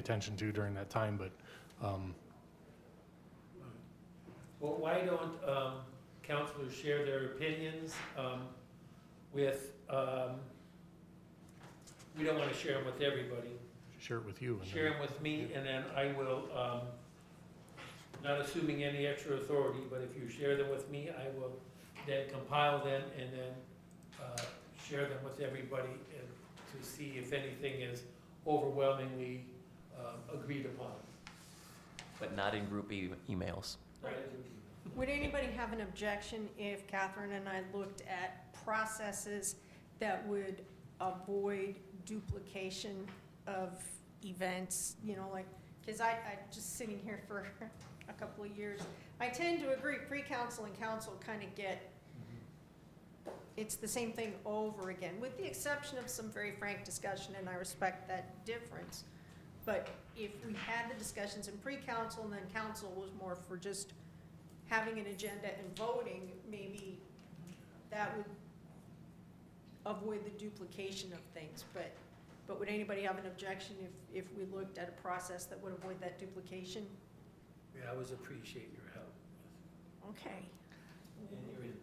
attention to during that time, but, Well, why don't councilors share their opinions with, we don't want to share them with everybody. share it with you. and then- Share them with me, and then I will, not assuming any extra authority, but if you share them with me, I will then compile them and then share them with everybody and to see if anything is overwhelmingly agreed upon. But not in group emails. Right? Would anybody have an objection if Catherine and I looked at processes that would avoid duplication of events, you know, like, because I just sitting here for a couple of years, I tend to agree, pre-council and council kind of get, it's the same thing over again, with the exception of some very frank discussion, and I respect that difference. But if we had the discussions in pre-council and then council was more for just having an agenda and voting, maybe that would avoid the duplication of things. But would anybody have an objection if we looked at a process that would avoid that duplication? Yeah, I always appreciate your help Okay, and your input.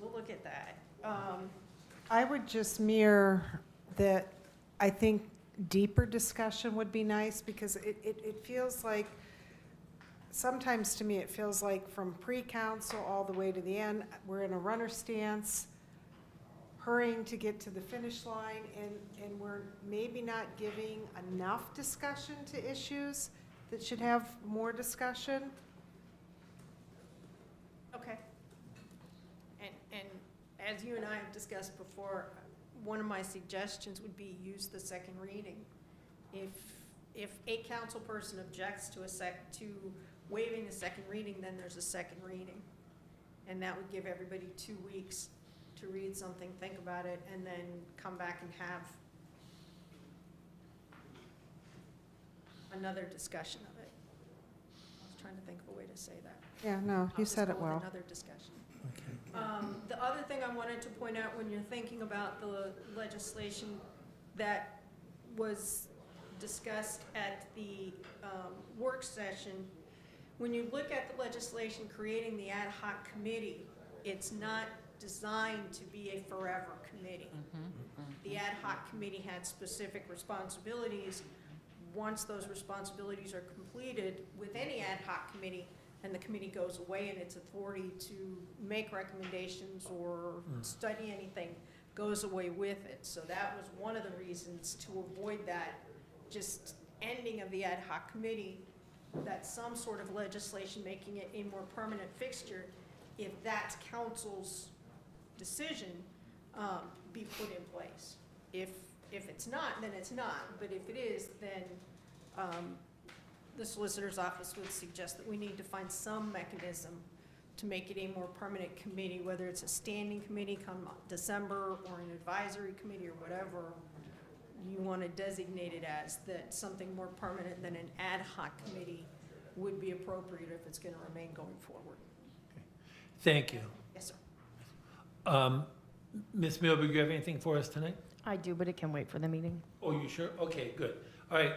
we'll look at that. I would just mirror that I think deeper discussion would be nice, because it feels like, sometimes to me, it feels like from pre-council all the way to the end, we're in a runner stance, hurrying to get to the finish line, and we're maybe not giving enough discussion to issues that should have more discussion. Okay. And as you and I have discussed before, one of my suggestions would be use the second reading. If a council person objects to to waiving the second reading, then there's a second reading. And that would give everybody 2 weeks to read something, think about it, and then come back and have another discussion of it. I was trying to think of a way to say that. Yeah, no, I'll you just said go it with well. Another discussion. The other thing I wanted to point out when you're thinking about the legislation that was discussed at the work session, when you look at the legislation creating the ad hoc committee, it's not designed to be a forever committee. The ad hoc committee had specific responsibilities. Once those responsibilities are completed with any ad hoc committee, and the committee goes away and its authority to make recommendations or study anything goes away with it. So that was one of the reasons to avoid that just ending of the ad hoc committee, that some sort of legislation making it a more permanent fixture, if that's council's decision, be put in place. If it's not, then it's not, but if it is, then the solicitor's office would suggest that we need to find some mechanism to make it a more permanent committee, whether it's a standing committee come December or an advisory committee or whatever you want to designate it as, that something more permanent than an ad hoc committee would be appropriate if it's going to remain going forward. Thank you. Yes, sir. Ms. Milberg, you have anything for us tonight? I do, but it can wait for the meeting. Oh, you sure? Okay, good. All right.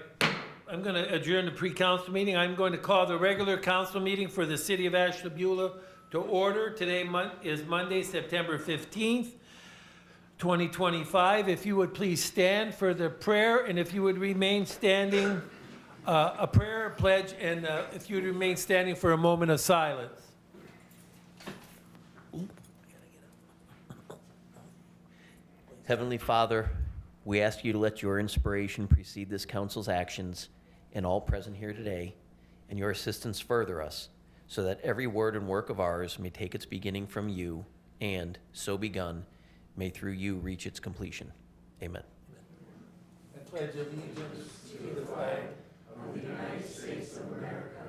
I'm going to adjourn the pre-council meeting. I'm going to call the regular council meeting for the city of Ashtabula to order. Today is Monday, September 15th, 2025. If you would please stand for the prayer, and if you would remain standing, a prayer, a pledge, and if you would remain standing for a moment of silence. Heavenly Father, we ask you to let your inspiration precede this council's actions and all present here today, and your assistance further us, so that every word and work of ours may take its beginning from you, and, so begun, may through you reach its completion. Amen. I pledge allegiance to the flag of the United States of America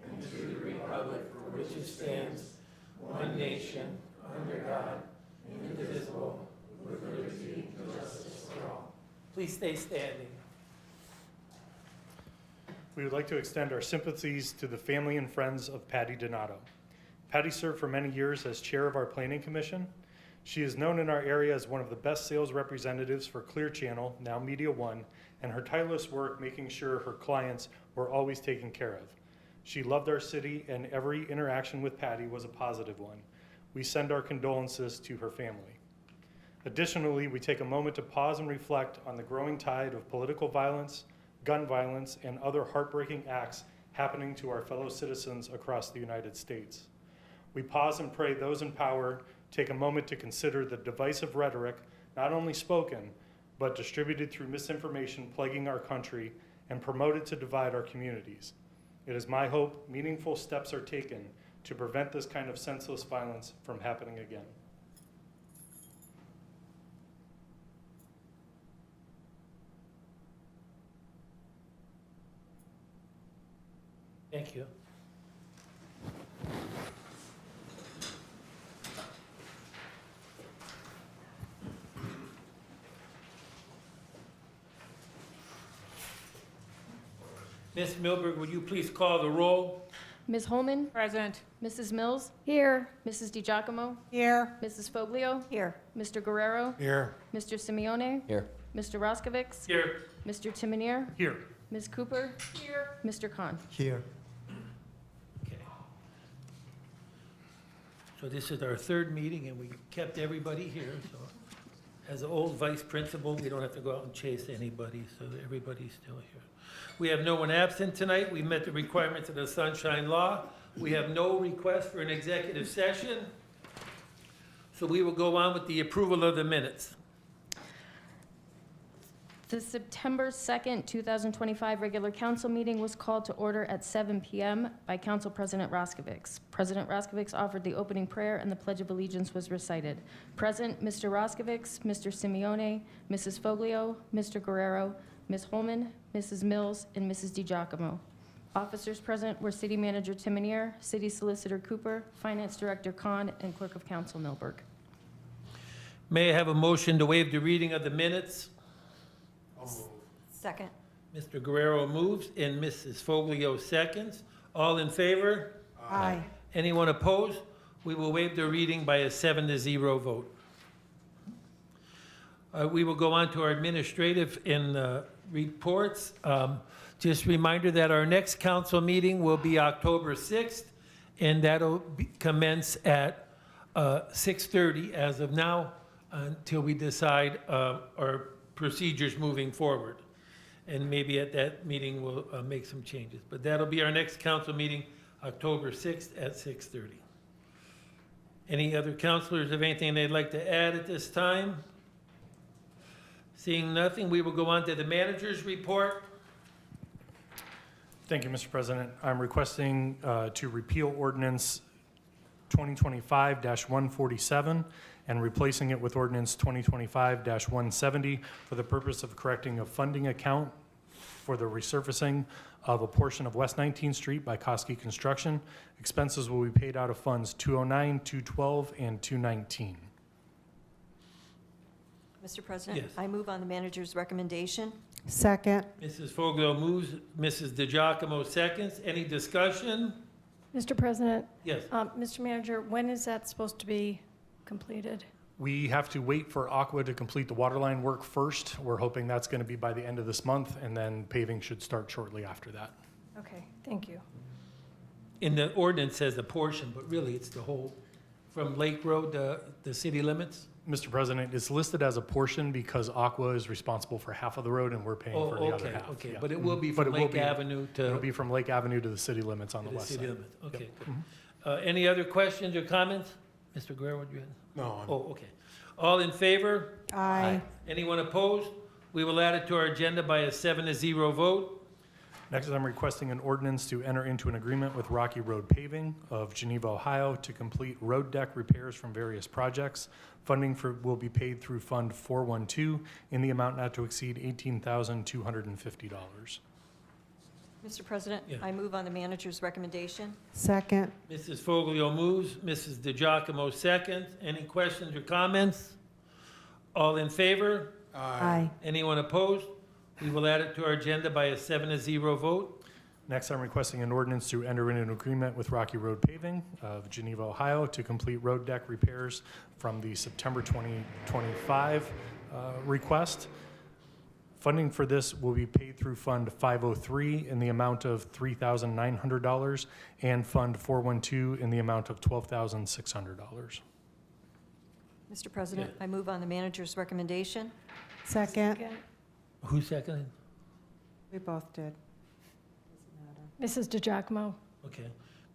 and to the republic for which it stands, one nation, under God, indivisible, with liberty and justice for all. Please stay standing. We would like to extend our sympathies to the family and friends of Patty Donato. Patty served for many years as chair of our planning commission. She is known in our area as one of the best sales representatives for Clear Channel, now Media One, and her tireless work making sure her clients were always taken care of. She loved our city, and every interaction with Patty was a positive one. We send our condolences to her family. Additionally, we take a moment to pause and reflect on the growing tide of political violence, gun violence, and other heartbreaking acts happening to our fellow citizens across the United States. We pause and pray those in power take a moment to consider the divisive rhetoric, not only spoken, but distributed through misinformation plaguing our country and promoted to divide our communities. It is my hope meaningful steps are taken to prevent this kind of senseless violence from happening again. Thank you. Ms. Milberg, would you please call the roll? Ms. Holman? Present. Mrs. Mills? Here. Mrs. DiGiacomo? Here. Mrs. Foglio? Here. Mr. Guerrero? Here. Mr. Simeone? Here. Mr. Roskovich? Here. Mr. Timonier? Here. Ms. Cooper? Here. Mr. Khan? Here. Okay. So this is our third meeting, and we kept everybody here, so as an old vice principal, we don't have to go out and chase anybody, so everybody's still here. We have no one absent tonight. We met the requirements of the Sunshine Law. We have no request for an executive session. So we will go on with the approval of the minutes. The September 2nd, 2025 regular council meeting was called to order at 7 p.m. by Council President Roskovich. President Roskovich offered the opening prayer and the Pledge of Allegiance was recited. Present, Mr. Roskovich, Mr. Simeone, Mrs. Foglio, Mr. Guerrero, Ms. Holman, Mrs. Mills, and Mrs. DiGiacomo. Officers present were City Manager Timonier, City Solicitor Cooper, Finance Director Khan, and Clerk of Council Milberg. May I have a motion to waive the reading of the minutes? Second. Mr. Guerrero moves and Mrs. Foglio seconds. All in favor? Aye. Anyone opposed? We will waive the reading by a 7-0 vote. We will go on to our administrative and reports. Just a reminder that our next council meeting will be October 6th, and that'll commence at 6:30 as of now until we decide our procedures moving forward. And maybe at that meeting, we'll make some changes. But that'll be our next council meeting, October 6th at 6:30. Any other councilors have anything they'd like to add at this time? Seeing nothing, we will go on to the manager's report. Thank you, Mr. President. I'm requesting to repeal ordinance 2025-147 and replacing it with ordinance 2025-170 for the purpose of correcting a funding account for the resurfacing of a portion of West 19th Street by Koski Construction. Expenses will be paid out of funds 209, 212, and 219. Mr. President? Yes. I move on the manager's recommendation. Second. Mrs. Foglio moves, Mrs. DiGiacomo seconds. Any discussion? Mr. President, Yes. Mr. Manager, when is that supposed to be completed? We have to wait for Aqua to complete the waterline work first. We're hoping that's going to be by the end of this month, and then paving should start shortly after that. Okay, thank you. In the ordinance says a portion, but really it's the whole, from Lake Road to the city limits? Mr. President, it's listed as a portion because Aqua is responsible for half of the road and we're paying Oh, for the other okay, half. okay. Yeah. But it will be But from it will Lake be- Avenue It'll to be from Lake Avenue to the city limits on the the west city side. limits? Okay, Yep. good. Any other questions or comments? Mr. Guerrero, what you had? No, Oh, okay. All in favor? Aye. Anyone opposed? We will add it to our agenda by a 7-0 vote. Next, I'm requesting an ordinance to enter into an agreement with Rocky Road Paving of Geneva, Ohio to complete road deck repairs from various projects. Funding will be paid through Fund 412 in the amount not to exceed $18,250. Mr. President? Yeah. I move on the manager's recommendation. Second. Mrs. Foglio moves, Mrs. DiGiacomo seconds. Any questions or comments? All in favor? Aye. Anyone opposed? We will add it to our agenda by a 7-0 vote. Next, I'm requesting an ordinance to enter into an agreement with Rocky Road Paving of Geneva, Ohio to complete road deck repairs from the September 2025 request. Funding for this will be paid through Fund 503 in the amount of $3,900 and Fund 412 in the amount of $12,600. Mr. President, Yeah. I move on the manager's recommendation. Second. Who seconded? We both did. Mrs. DeGiacomo? Okay.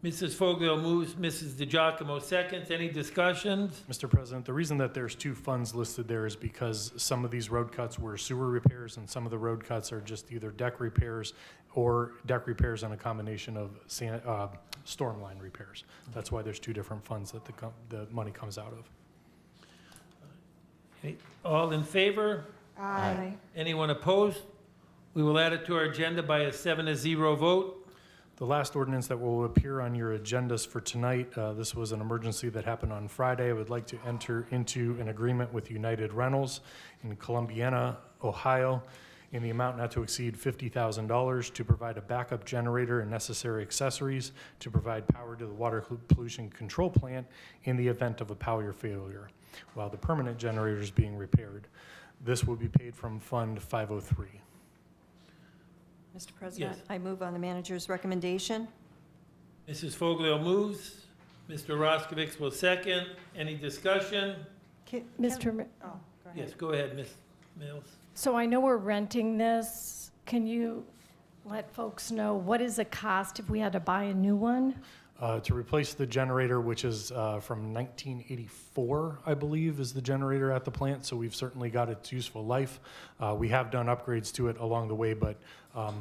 Mrs. Foglio moves, Mrs. DeGiacomo seconds. Any discussions? Mr. President, the reason that there's two funds listed there is because some of these road cuts were sewer repairs and some of the road cuts are just either deck repairs or deck repairs and a combination of storm line repairs. That's why there's two different funds that the money comes out of. Okay. All in favor? Aye. Anyone opposed? We will add it to our agenda by a 7-0 vote. The last ordinance that will appear on your agendas for tonight, this was an emergency that happened on Friday. I would like to enter into an agreement with United Rentals in Columbiana, Ohio, in the amount not to exceed $50,000 to provide a backup generator and necessary accessories to provide power to the water pollution control plant in the event of a power failure, while the permanent generator is being repaired. This will be paid from Fund 503. Mr. President, Yes. I move on the manager's recommendation. Mrs. Foglio moves. Mr. Roskovich will second. Any discussion? Mr. Ma- Oh, go ahead. Yes, go ahead, Ms. Mills. So I know we're renting this. Can you let folks know what is the cost if we had to buy a new one? To replace the generator, which is from 1984, I believe, is the generator at the plant, so we've certainly got its useful life. We have done upgrades to it along the way, but I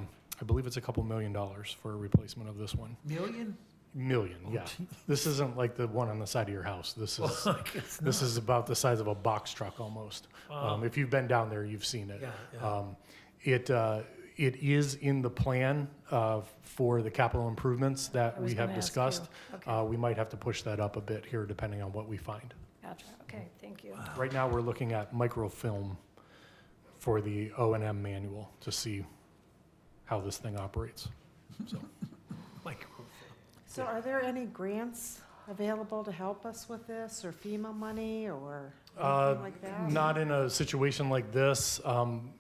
believe it's a couple $1 million for a replacement of this one. Million? Million, yeah. This isn't like the one on the side of your house. This is I guess this is about the size of a box truck almost. Wow. If you've been down there, you've seen it. Yeah. It is in the plan for the capital improvements that I was we have gonna ask discussed. you. Okay, We might have to push that up a bit here depending on what we find. gotcha. Okay, thank you. Right now, we're looking at microfilm for the O&M manual to see how this thing operates. So, So are there any grants available to help us with this, or FEMA money, or anything like that? not in a situation like this.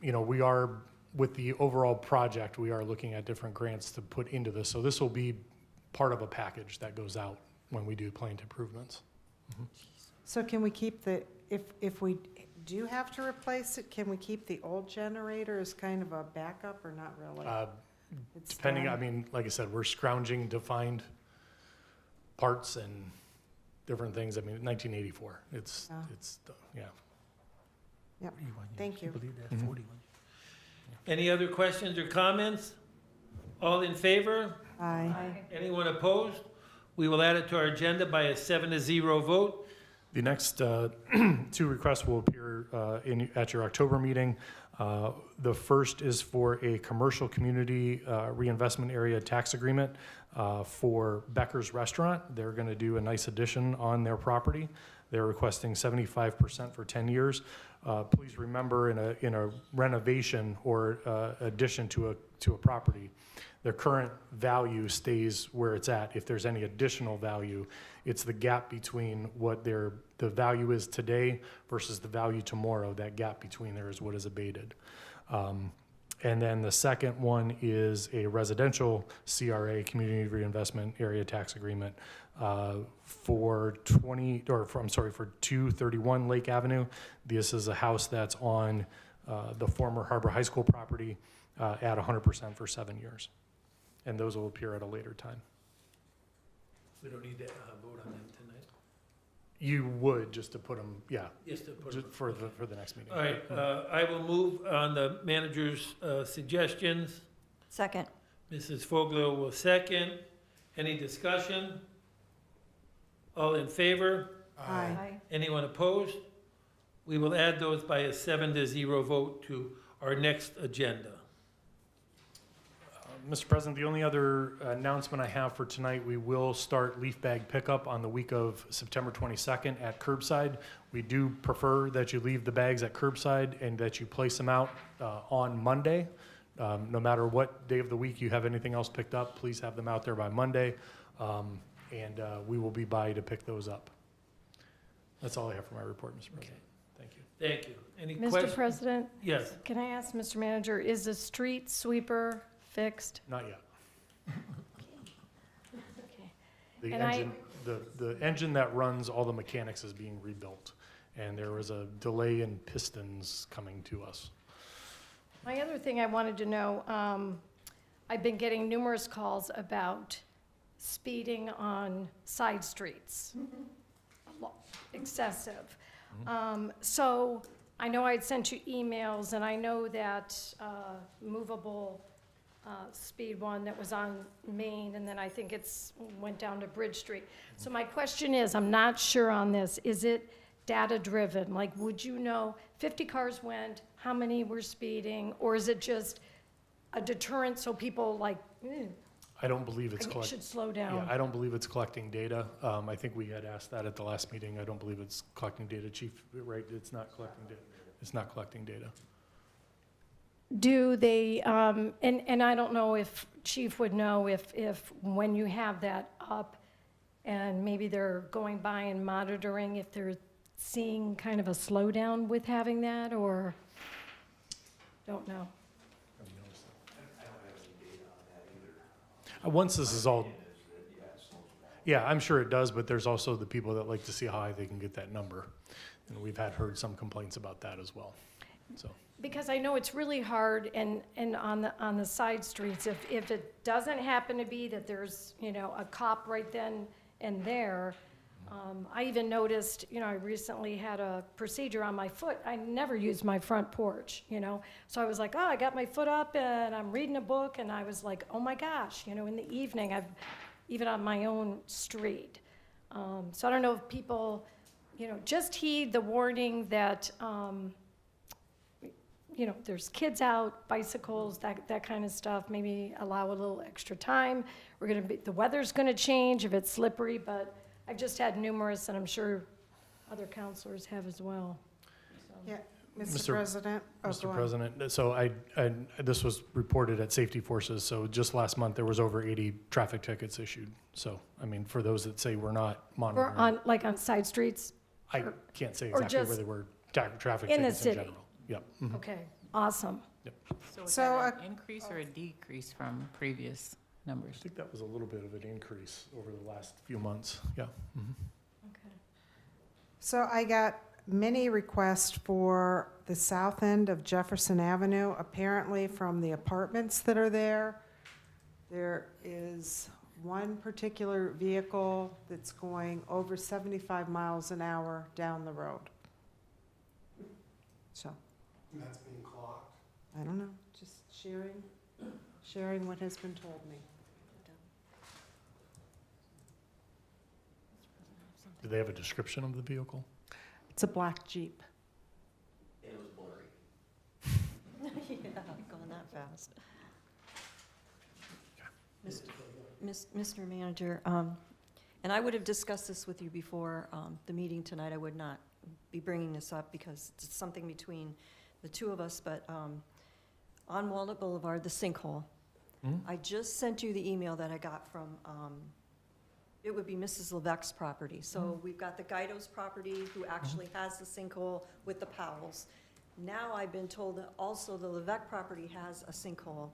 We are, with the overall project, we are looking at different grants to put into this. So this will be part of a package that goes out when we do plant improvements. So can we keep if we do have to replace it, can we keep the old generator as kind of a backup, or not really? It's Depending, done. I mean, like I said, we're scrounging to find parts and different things. I mean, 1984, yeah. Yep, thank you. Mhm. Any other questions or comments? All in favor? Aye. Anyone opposed? We will add it to our agenda by a 7-0 vote. The next two requests will appear at your October meeting. The first is for a commercial community reinvestment area tax agreement for Becker's Restaurant. They're going to do a nice addition on their property. They're requesting 75% for 10 years. Please remember, in a renovation or addition to a property, their current value stays where it's at. If there's any additional value, it's the gap between what the value is today versus the value tomorrow. That gap between there is what is abated. And then the second one is a residential CRA, Community Reinvestment Area Tax Agreement, for 231 Lake Avenue. This is a house that's on the former Harbor High School property at 100% for 7 years. And those will appear at a later time. We don't need to vote on them tonight. You would, just to put them, yeah, Just to put just it. for the next meeting. All right, I will move on the manager's suggestions. Second. Mrs. Foglio will second. Any discussion? All in favor? Aye. Anyone opposed? We will add those by a 7-0 vote to our next agenda. Mr. President, the only other announcement I have for tonight, we will start leaf bag pickup on the week of September 22nd at curbside. We do prefer that you leave the bags at curbside and that you place them out on Monday No matter what day of the week you have anything else picked up, please have them out there by Monday, and we will be by to pick those up. That's all I have for my report, Mr. President. Thank you. Thank you. Any Mr. questions? President, Yes. can I ask Mr. Manager, is the street sweeper fixed? Not yet. Okay. The And I- engine, the engine that runs all the mechanics is being rebuilt, and there was a delay in pistons coming to us. My other thing I wanted to know, I've been getting numerous calls about speeding on side streets. Excessive. So I know I'd sent you emails, and I know that movable speed one that was on Main, and then I think went down to Bridge Street. So my question is, I'm not sure on this, is it data-driven? Like, would you know, 50 cars went, how many were speeding, or is it just a deterrent so people like, I don't believe it's I collecting. should slow Yeah, down? I don't believe it's collecting data. I think we had asked that at the last meeting. I don't believe it's collecting data, Chief, right? It's not collecting data. It's not collecting data. Do they, and I don't know if Chief would know if when you have that up and maybe they're going by and monitoring, if they're seeing kind of a slowdown with having that, or, don't know. Once this is all, yeah, I'm sure it does, but there's also the people that like to see how high they can get that number. And we've heard some complaints about that as well, so. Because I know it's really hard, and on the side streets, if it doesn't happen to be that there's, a cop right then and there, I even noticed, I recently had a procedure on my foot. I never used my front porch, So I was like, I got my foot up and I'm reading a book, and I was like, oh my gosh, in the evening, even on my own street. So I don't know if people, just heed the warning that, there's kids out, bicycles, that kind of stuff. Maybe allow a little extra time. The weather's gonna change if it's slippery, but I've just had numerous, and I'm sure other counselors have as well. So. Yeah, Mr. Mr. President? Oh, go Mr. on. President, so this was reported at Safety Forces, so just last month, there was over 80 traffic tickets issued. So, I mean, for those that say we're not Or monitoring, on side streets? I can't say or exactly where just they were, traffic in the tickets in city? general. Yep. Mhm. Okay, awesome. So is So, that an increase or a decrease from previous I numbers? think that was a little bit of an increase over the last few months, yeah. Mhm. Okay. So I got many requests for the south end of Jefferson Avenue, apparently from the apartments that are there. There is one particular vehicle that's going over 75 miles an hour down the road. So, That's being clocked. I don't know, just sharing what has been told me. Do they have a description of the vehicle? It's a black Jeep. It was blurry. Yeah, going that fast. Mr. Manager, and I would have discussed this with you before the meeting tonight. I would not be bringing this up because it's something between the two of us, but on Walnut Boulevard, the sinkhole. Mhm. I just sent you the email that I got from, it would be Mrs. Levesque's property. So we've got the Guido's property who actually has the sinkhole with the Powells. Now I've been told that also the Levesque property has a sinkhole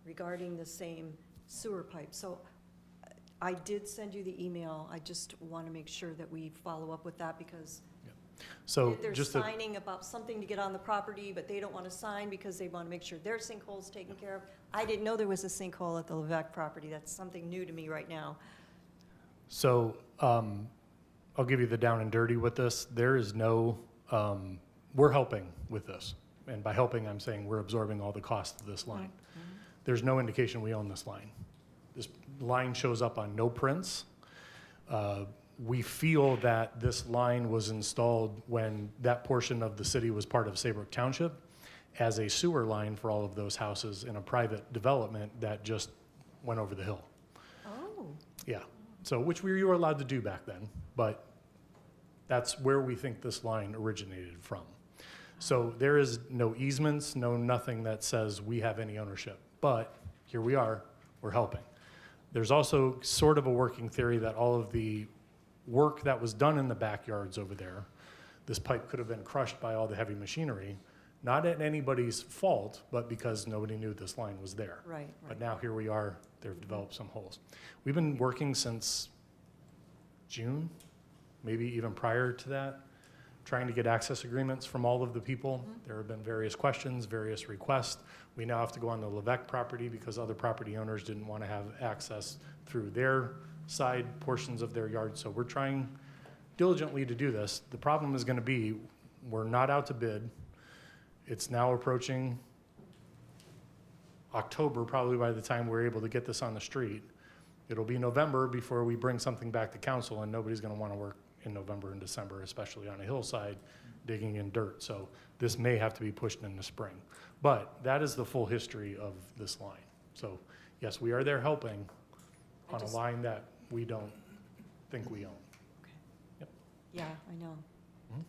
regarding the same sewer pipe. So I did send you the email. I just want to make sure that we follow up with that because So they're just to, signing about something to get on the property, but they don't want to sign because they want to make sure their sinkhole's taken care of. I didn't know there was a sinkhole at the Levesque property. That's something new to me right now. so I'll give you the down and dirty with this. There is no, we're helping with this. And by helping, I'm saying we're absorbing all the cost of this line. There's no indication we own this line. This line shows up on no prints. We feel that this line was installed when that portion of the city was part of Saybrook Township as a sewer line for all of those houses in a private development that just went over the hill. Oh, Yeah, so which you were allowed to do back then, but that's where we think this line originated from. So there is no easements, no nothing that says we have any ownership. But here we are, we're helping. There's also sort of a working theory that all of the work that was done in the backyards over there, this pipe could have been crushed by all the heavy machinery, not at anybody's fault, but because nobody knew this line was there. Right, But right. now here we are, they've developed some holes. We've been working since June, maybe even prior to that, trying to get access agreements from all of the people. There have been various questions, various requests. We now have to go on the Levesque property because other property owners didn't want to have access through their side portions of their yard. So we're trying diligently to do this. The problem is going to be, we're not out to bid. It's now approaching October, probably by the time we're able to get this on the street. It'll be November before we bring something back to council, and nobody's going to want to work in November and December, especially on a hillside, digging in dirt. So this may have to be pushed in the spring. But that is the full history of this line. So yes, we are there helping on a line that we don't think we own. Yeah, I know. Mhm.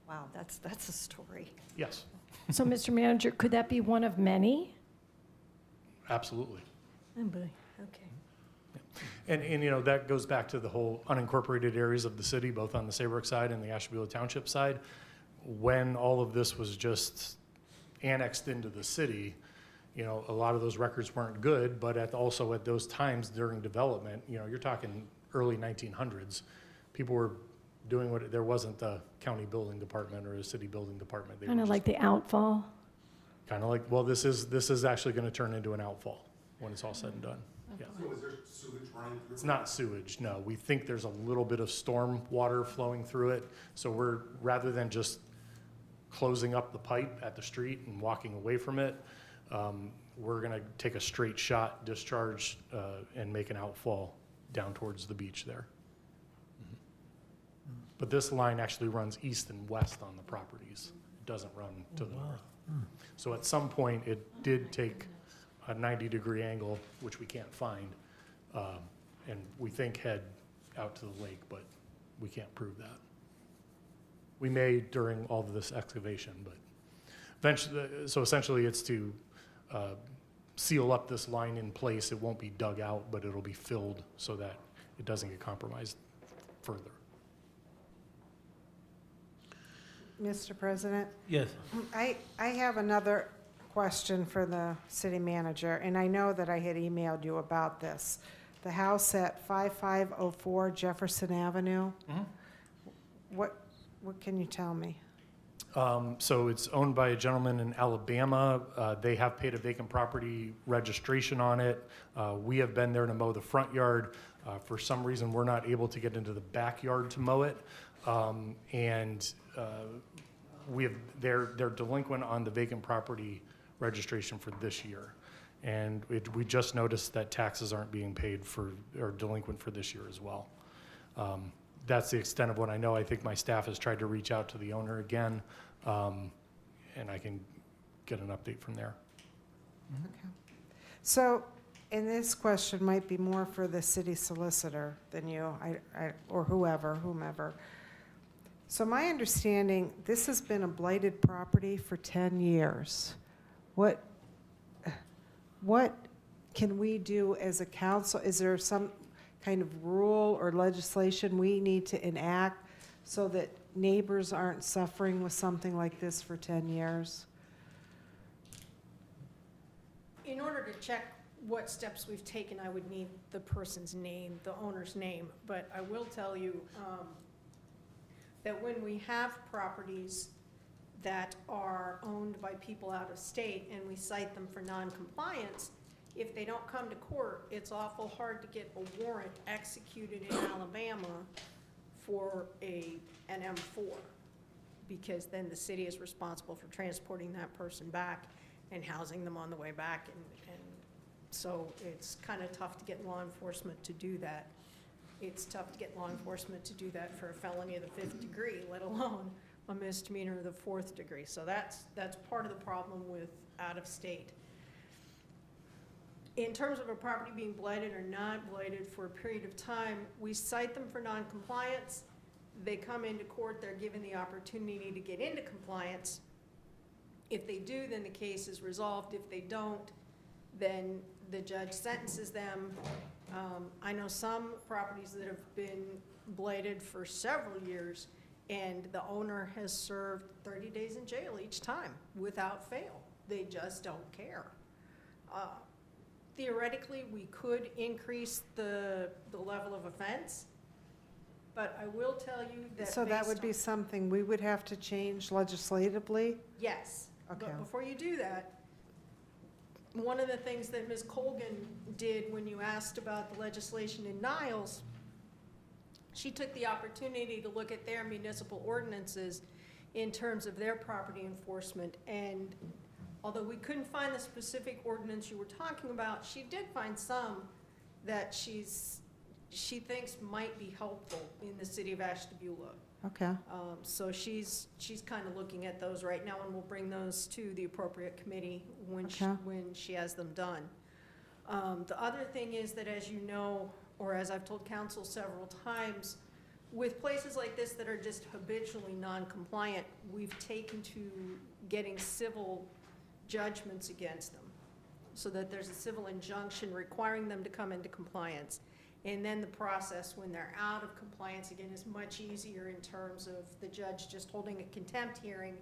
Wow, that's a story. Yes, So, Mr. Manager, could that be one of many? absolutely. Oh, boy, okay. And you know, that goes back to the whole unincorporated areas of the city, both on the Saybrook side and the Ashtabula Township side. When all of this was just annexed into the city, you know, a lot of those records weren't good, but also at those times during development, you know, you're talking early 1900s, people were doing there wasn't a county building department or a city building department. They Kind were of just like the outfall? kind of like, well, this is actually going to turn into an outfall when it's all said and done. Yeah. So is there sewage running through? It's not sewage, no. We think there's a little bit of storm water flowing through it. So we're, rather than just closing up the pipe at the street and walking away from it, we're gonna take a straight shot discharge and make an outfall down towards the beach there. But this line actually runs east and west on the properties. It doesn't run to the north. So at some point, it did take a 90-degree angle, which we can't find, and we think head out to the lake, but we can't prove that. We may during all of this excavation, but eventually, so essentially it's to seal up this line in place. It won't be dug out, but it'll be filled so that it doesn't get compromised further. Mr. President, Yes. I have another question for the city manager, and I know that I had emailed you about this. The house at 5504 Jefferson Avenue, what can you tell me? So it's owned by a gentleman in Alabama. They have paid a vacant property registration on it. We have been there to mow the front yard. For some reason, we're not able to get into the backyard to mow it. They're delinquent on the vacant property registration for this year. And we just noticed that taxes aren't being paid or delinquent for this year as well. That's the extent of what I know. I think my staff has tried to reach out to the owner again, and I can get an update from there. Okay. So, and this question might be more for the city solicitor than you, or whomever. So my understanding, this has been a blighted property for 10 years. What can we do as a council? Is there some kind of rule or legislation we need to enact so that neighbors aren't suffering with something like this for 10 years? In order to check what steps we've taken, I would need the person's name, the owner's name. But I will tell you that when we have properties that are owned by people out of state and we cite them for noncompliance, if they don't come to court, it's awful hard to get a warrant executed in Alabama for an M4, because then the city is responsible for transporting that person back and housing them on the way back, and so it's kind of tough to get law enforcement to do that. It's tough to get law enforcement to do that for a felony of the 5th degree, let alone a misdemeanor of the 4th degree. So that's part of the problem with out of state. In terms of a property being blighted or not blighted for a period of time, we cite them for noncompliance. They come into court, they're given the opportunity to get into compliance. If they do, then the case is resolved. If they don't, then the judge sentences them. I know some properties that have been bladed for several years, and the owner has served 30 days in jail each time without fail. They just don't care. Theoretically, we could increase the level of offense, but I will tell you that So that based would be on- something we would have to change legislatively? Yes. Okay. But before you do that, one of the things that Ms. Colgan did when you asked about the legislation in Niles, she took the opportunity to look at their municipal ordinances in terms of their property enforcement. And although we couldn't find the specific ordinance you were talking about, she did find some that she thinks might be helpful in the city of Ashtabula. Okay, So she's kind of looking at those right now, and we'll bring those to the appropriate committee when Okay. when she has them done. The other thing is that, as you know, or as I've told council several times, with places like this that are just habitually non-compliant, we've taken to getting civil judgments against them, so that there's a civil injunction requiring them to come into compliance. And then the process, when they're out of compliance again, is much easier in terms of the judge just holding a contempt hearing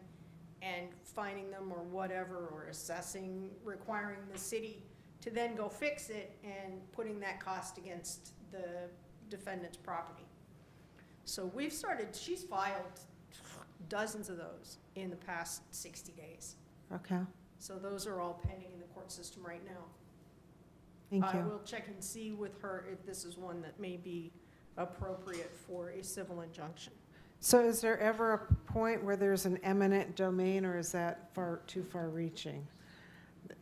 and fining them or whatever, or assessing, requiring the city to then go fix it and putting that cost against the defendant's property. So she's filed dozens of those in the past 60 days. okay, So those are all pending in the court system right now. thank I you. will check and see with her if this is one that may be appropriate for a civil injunction. So is there ever a point where there's an eminent domain, or is that too far reaching?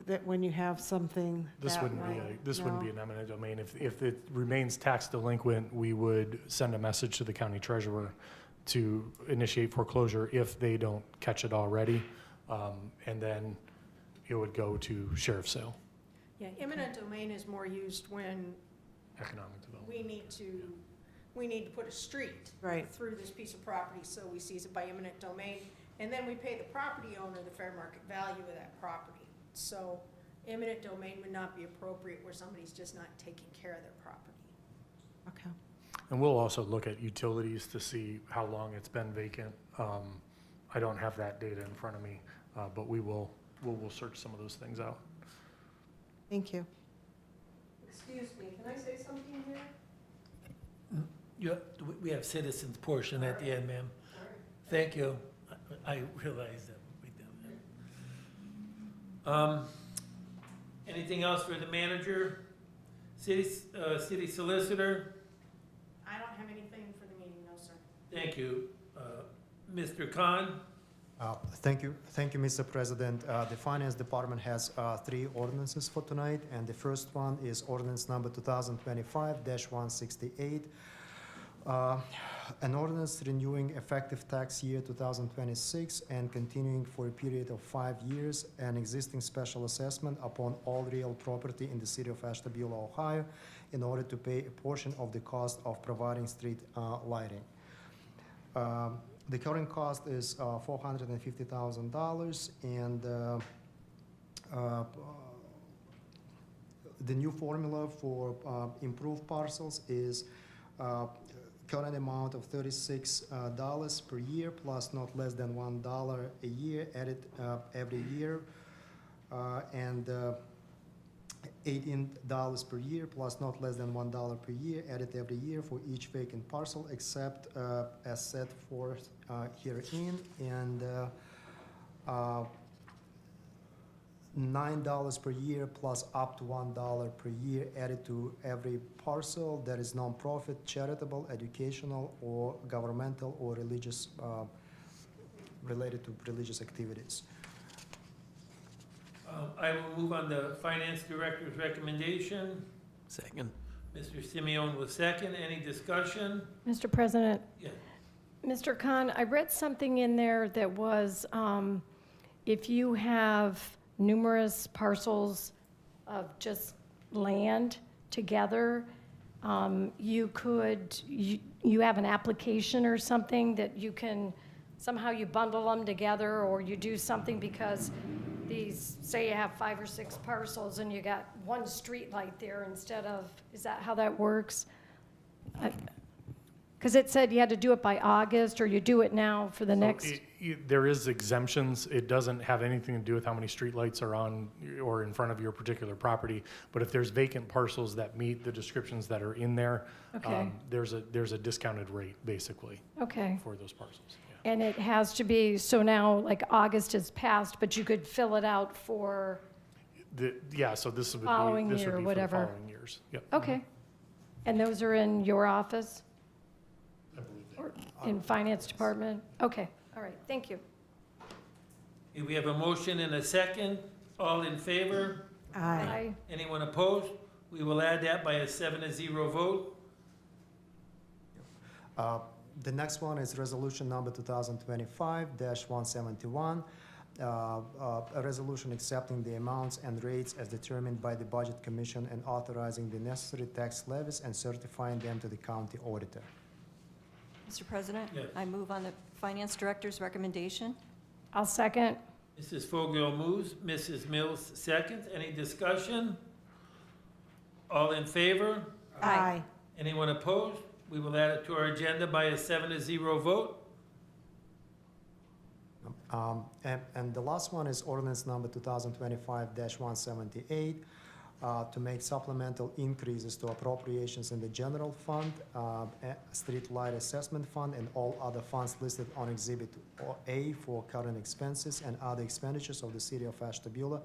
That when you have something This that wouldn't be, way? this wouldn't No? be an eminent domain. If it remains tax delinquent, we would send a message to the county treasurer to initiate foreclosure if they don't catch it already. And then it would go to sheriff's sale, Yeah, eminent domain is more used when economic development. we need to put a street Right. through this piece of property, so we seize it by eminent domain, and then we pay the property owner the fair market value of that property. So eminent domain would not be appropriate where somebody's just not taking care of their property. Okay, And we'll also look at utilities to see how long it's been vacant. I don't have that data in front of me, but we'll search some of those things out. thank you. Excuse me, can I say something here? We have citizens portion at the end, ma'am. Thank you. I realize that we did that. Anything else for the manager? City solicitor? I don't have anything for the meeting, no, sir. Thank you. Mr. Khan? Thank you, Mr. President. The Finance Department has 3 ordinances for tonight, and the first one is ordinance number 2025-168. An ordinance renewing effective tax year 2026 and continuing for a period of 5 years an existing special assessment upon all real property in the city of Ashtabula, Ohio, in order to pay a portion of the cost of providing street lighting. The current cost is $450,000, and the new formula for improved parcels is current amount of $36 per year plus not less than $1 a year added every year, and $18 per year plus not less than $1 per year added every year for each vacant parcel except as set forth herein, and $9 per year plus up to $1 per year added to every parcel that is nonprofit, charitable, educational, or governmental or religious, related to religious activities. I will move on the Finance Director's recommendation. Second. Mr. Simeon will second. Any discussion? Mr. President? Yeah. Mr. Khan, I read something in there that was, if you have numerous parcels of just land together, you have an application or something that you can somehow you bundle them together, or you do something because these, say you have 5 or 6 parcels and you got one street light there instead of, is that how that works? Because it said you had to do it by August, or you do it now for the next. There is exemptions. It doesn't have anything to do with how many streetlights are on or in front of your particular property. But if there's vacant parcels that meet the descriptions that are in there, Okay. there's a discounted rate, basically, Okay. for those parcels. Yeah. And it has to be, so now, like, August has passed, but you could fill it out for, So this would be, Following this year, would be for the whatever. following years. Yep. okay. And those are in your office? I believe that. Or in Finance Department? Okay, all right, thank you. Okay, we have a motion and a second. All in favor? Aye. Anyone opposed? We will add that by a 7-0 vote. The next one is resolution number 2025-171, a resolution accepting the amounts and rates as determined by the Budget Commission and authorizing the necessary tax levies and certifying them to the county auditor. Mr. President? Yes. I move on the Finance Director's recommendation. I'll second. Mrs. Foglio moves, Mrs. Mills seconds. Any discussion? All in favor? Aye. Anyone opposed? We will add it to our agenda by a 7-0 vote. And the last one is ordinance number 2025-178, to make supplemental increases to appropriations in the general fund, street light assessment fund, and all other funds listed on Exhibit A for current expenses and other expenditures of the city of Ashtabula,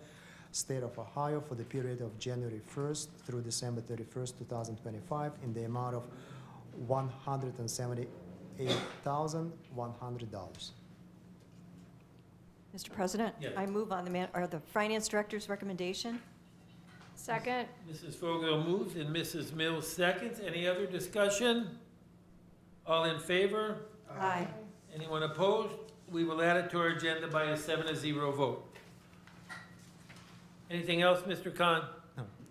state of Ohio, for the period of January 1st through December 31st, 2025, in the amount of $178,100. Mr. President? Yes. I move on the Finance Director's recommendation. Second. Mrs. Foglio moves and Mrs. Mills seconds. Any other discussion? All in favor? Aye. Anyone opposed? We will add it to our agenda by a 7-0 vote. Anything else, Mr. Khan?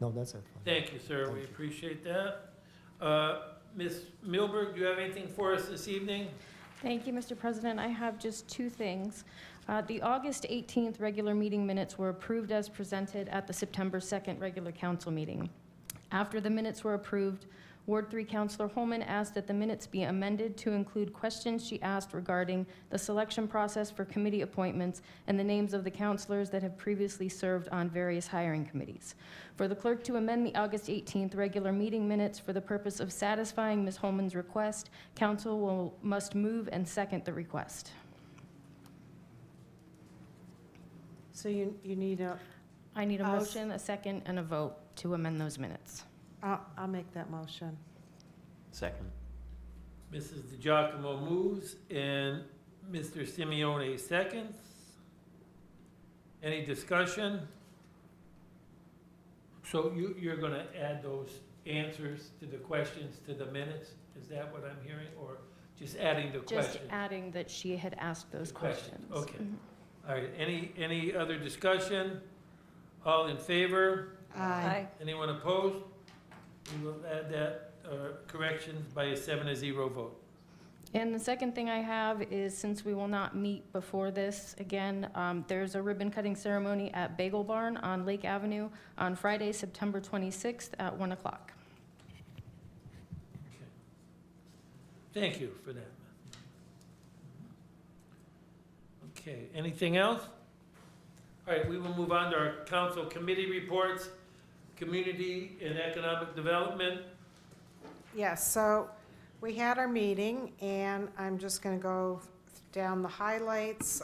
No, that's it. Thank you, sir. We appreciate that. Ms. Milberg, do you have anything for us this evening? Thank you, Mr. President. I have just 2 things. The August 18th regular meeting minutes were approved as presented at the September 2nd regular council meeting. After the minutes were approved, Ward 3 Councilor Holman asked that the minutes be amended to include questions she asked regarding the selection process for committee appointments and the names of the councilors that have previously served on various hiring committees. For the clerk to amend the August 18th regular meeting minutes for the purpose of satisfying Ms. Holman's request, council must move and second the request. So you need I need a Us. motion, a second, and a vote to amend those minutes. I'll make that motion. Second. Mrs. DiGiacomo moves and Mr. Simeone seconds. Any discussion? So you're going to add those answers to the questions to the minutes? Is that what I'm hearing, or just adding the Just questions? adding that she had asked those The questions, questions. okay. Mhm. All right, any other discussion? All in favor? Aye. Anyone opposed? We will add that corrections by a 7-0 vote. And the second thing I have is, since we will not meet before this again, there's a ribbon cutting ceremony at Bagel Barn on Lake Avenue on Friday, September 26th at 1 o'clock. Thank you for that. Okay, anything else? All right, we will move on to our council committee reports, community and economic development. Yes, so we had our meeting, and I'm just going to go down the highlights.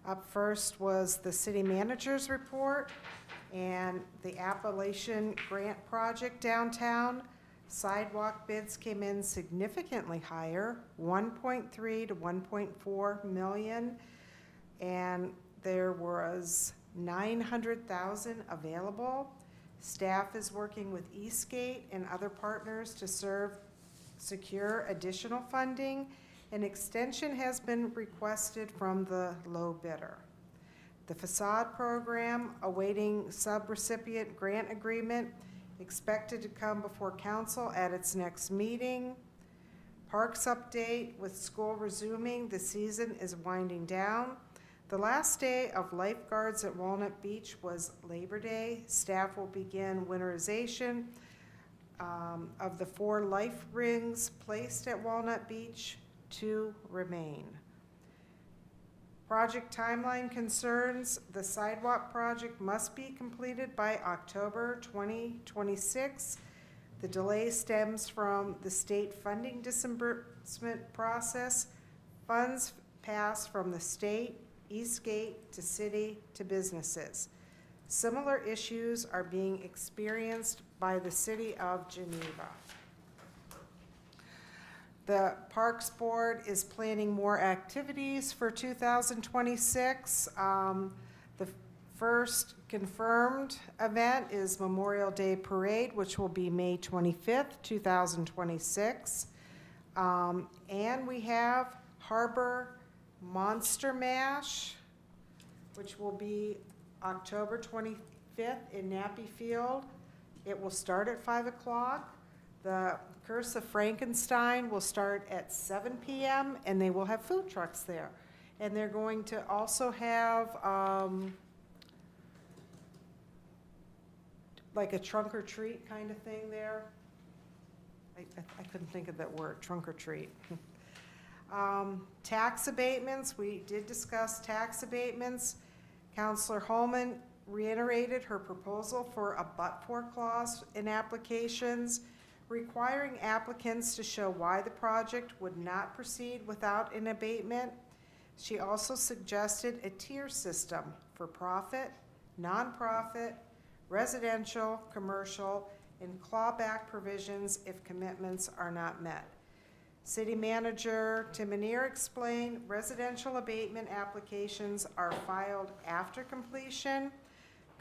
Up first was the city manager's report and the Appalachian Grant Project downtown. Sidewalk bids came in significantly higher, 1.3 to 1.4 million, and there was 900,000 available. Staff is working with Eastgate and other partners to secure additional funding. An extension has been requested from the low bidder. The facade program awaiting subrecipient grant agreement, expected to come before council at its next meeting. Parks update, with school resuming, the season is winding down. The last day of lifeguards at Walnut Beach was Labor Day. Staff will begin winterization of the 4 life rings placed at Walnut Beach. 2 remain. Project timeline concerns: the sidewalk project must be completed by October 2026. The delay stems from the state funding disbursement process. Funds pass from the state, Eastgate, to city, to businesses. Similar issues are being experienced by the city of Geneva. The Parks Board is planning more activities for 2026. The first confirmed event is Memorial Day Parade, which will be May 25th, 2026. And we have Harbor Monster Mash, which will be October 25th in Nappy Field. It will start at 5 o'clock. The Curse of Frankenstein will start at 7 p.m. and they will have food trucks there. And they're going to also have like a trunk or treat kind of thing there. I couldn't think of that word, trunk or treat. Tax abatements, we did discuss tax abatements. Counselor Holman reiterated her proposal for a but-for clause in applications, requiring applicants to show why the project would not proceed without an abatement. She also suggested a tier system for profit, nonprofit, residential, commercial, and clawback provisions if commitments are not met. City Manager Timonier explained residential abatement applications are filed after completion.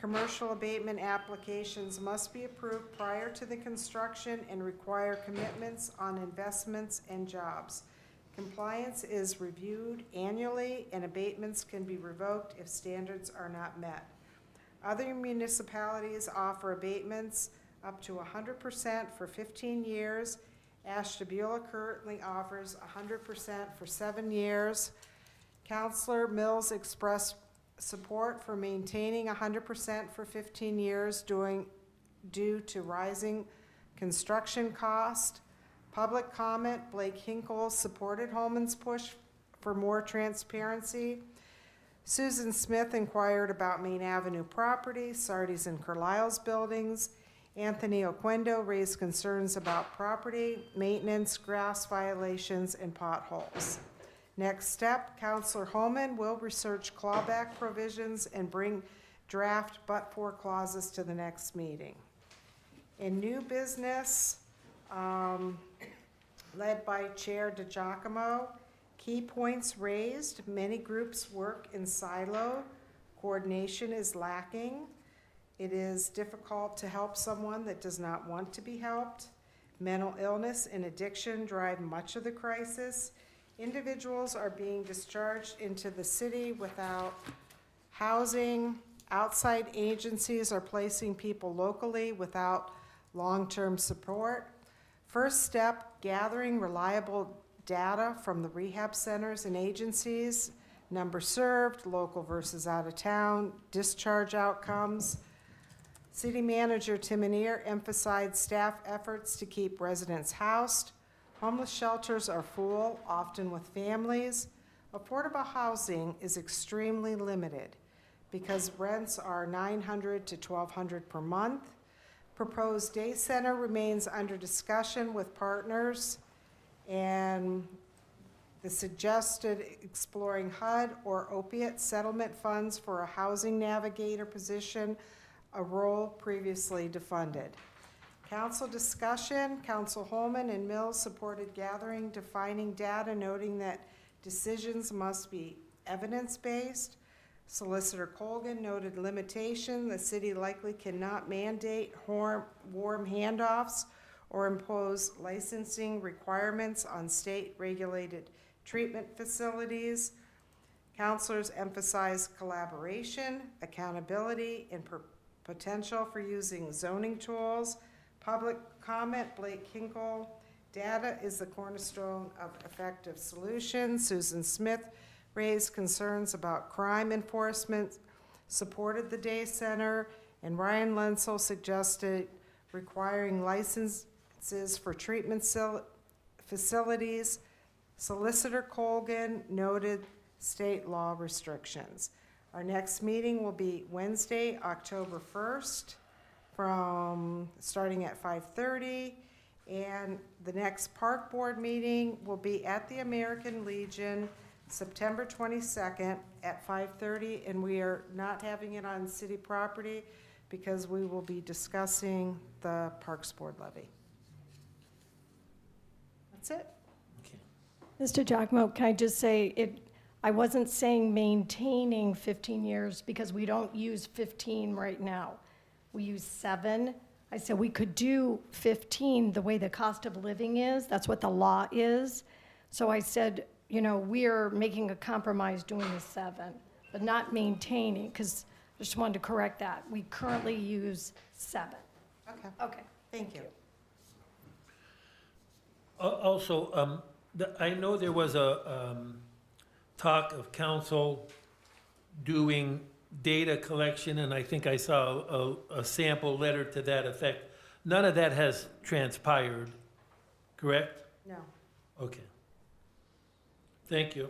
Commercial abatement applications must be approved prior to the construction and require commitments on investments and jobs. Compliance is reviewed annually, and abatements can be revoked if standards are not met. Other municipalities offer abatements up to 100% for 15 years. Ashtabula currently offers 100% for 7 years. Councilor Mills expressed support for maintaining 100% for 15 years due to rising construction cost. Public comment: Blake Hinkle supported Holman's push for more transparency. Susan Smith inquired about Main Avenue property, Sardi's and Carlisle's buildings. Anthony Oquendo raised concerns about property maintenance, grass violations, and potholes. Next step, Counselor Holman will research clawback provisions and bring draft but-for clauses to the next meeting. In new business, led by Chair DiGiacomo, key points raised: many groups work in silo, coordination is lacking, it is difficult to help someone that does not want to be helped, mental illness and addiction drive much of the crisis, individuals are being discharged into the city without housing, outside agencies are placing people locally without long-term support. First step, gathering reliable data from the rehab centers and agencies, number served, local versus out of town, discharge outcomes. City Manager Timonier emphasized staff efforts to keep residents housed. Homeless shelters are full, often with families. Affordable housing is extremely limited because rents are $900 to $1,200 per month. Proposed day center remains under discussion with partners, and the suggested exploring HUD or opiate settlement funds for a housing navigator position, a role previously defunded. Council discussion: Council Holman and Mills supported gathering, defining data, noting that decisions must be evidence-based. Solicitor Colgan noted limitation: the city likely cannot mandate warm handoffs or impose licensing requirements on state-regulated treatment facilities. Councilors emphasized collaboration, accountability, and potential for using zoning tools. Public comment: Blake Hinkle Data is the cornerstone of effective solutions. Susan Smith raised concerns about crime enforcement, supported the day center, and Ryan Lensel suggested requiring licenses for treatment facilities. Solicitor Colgan noted state law restrictions. Our next meeting will be Wednesday, October 1st, starting at 5:30. And the next park board meeting will be at the American Legion, September 22nd at 5:30. And we are not having it on city property because we will be discussing the Parks Board levy. That's it. Okay. Mr. Giacomo, can I just say, I wasn't saying maintaining 15 years because we don't use 15 right now. We use 7. I said we could do 15 the way the cost of living is. That's what the law is. So I said, we're making a compromise doing the 7, but not maintaining, because I just wanted to correct that. We currently use 7. Okay, Okay. thank you. Also, I know there was a talk of council doing data collection, and I think I saw a sample letter to that effect. None of that has transpired, correct? No. Okay. Thank you.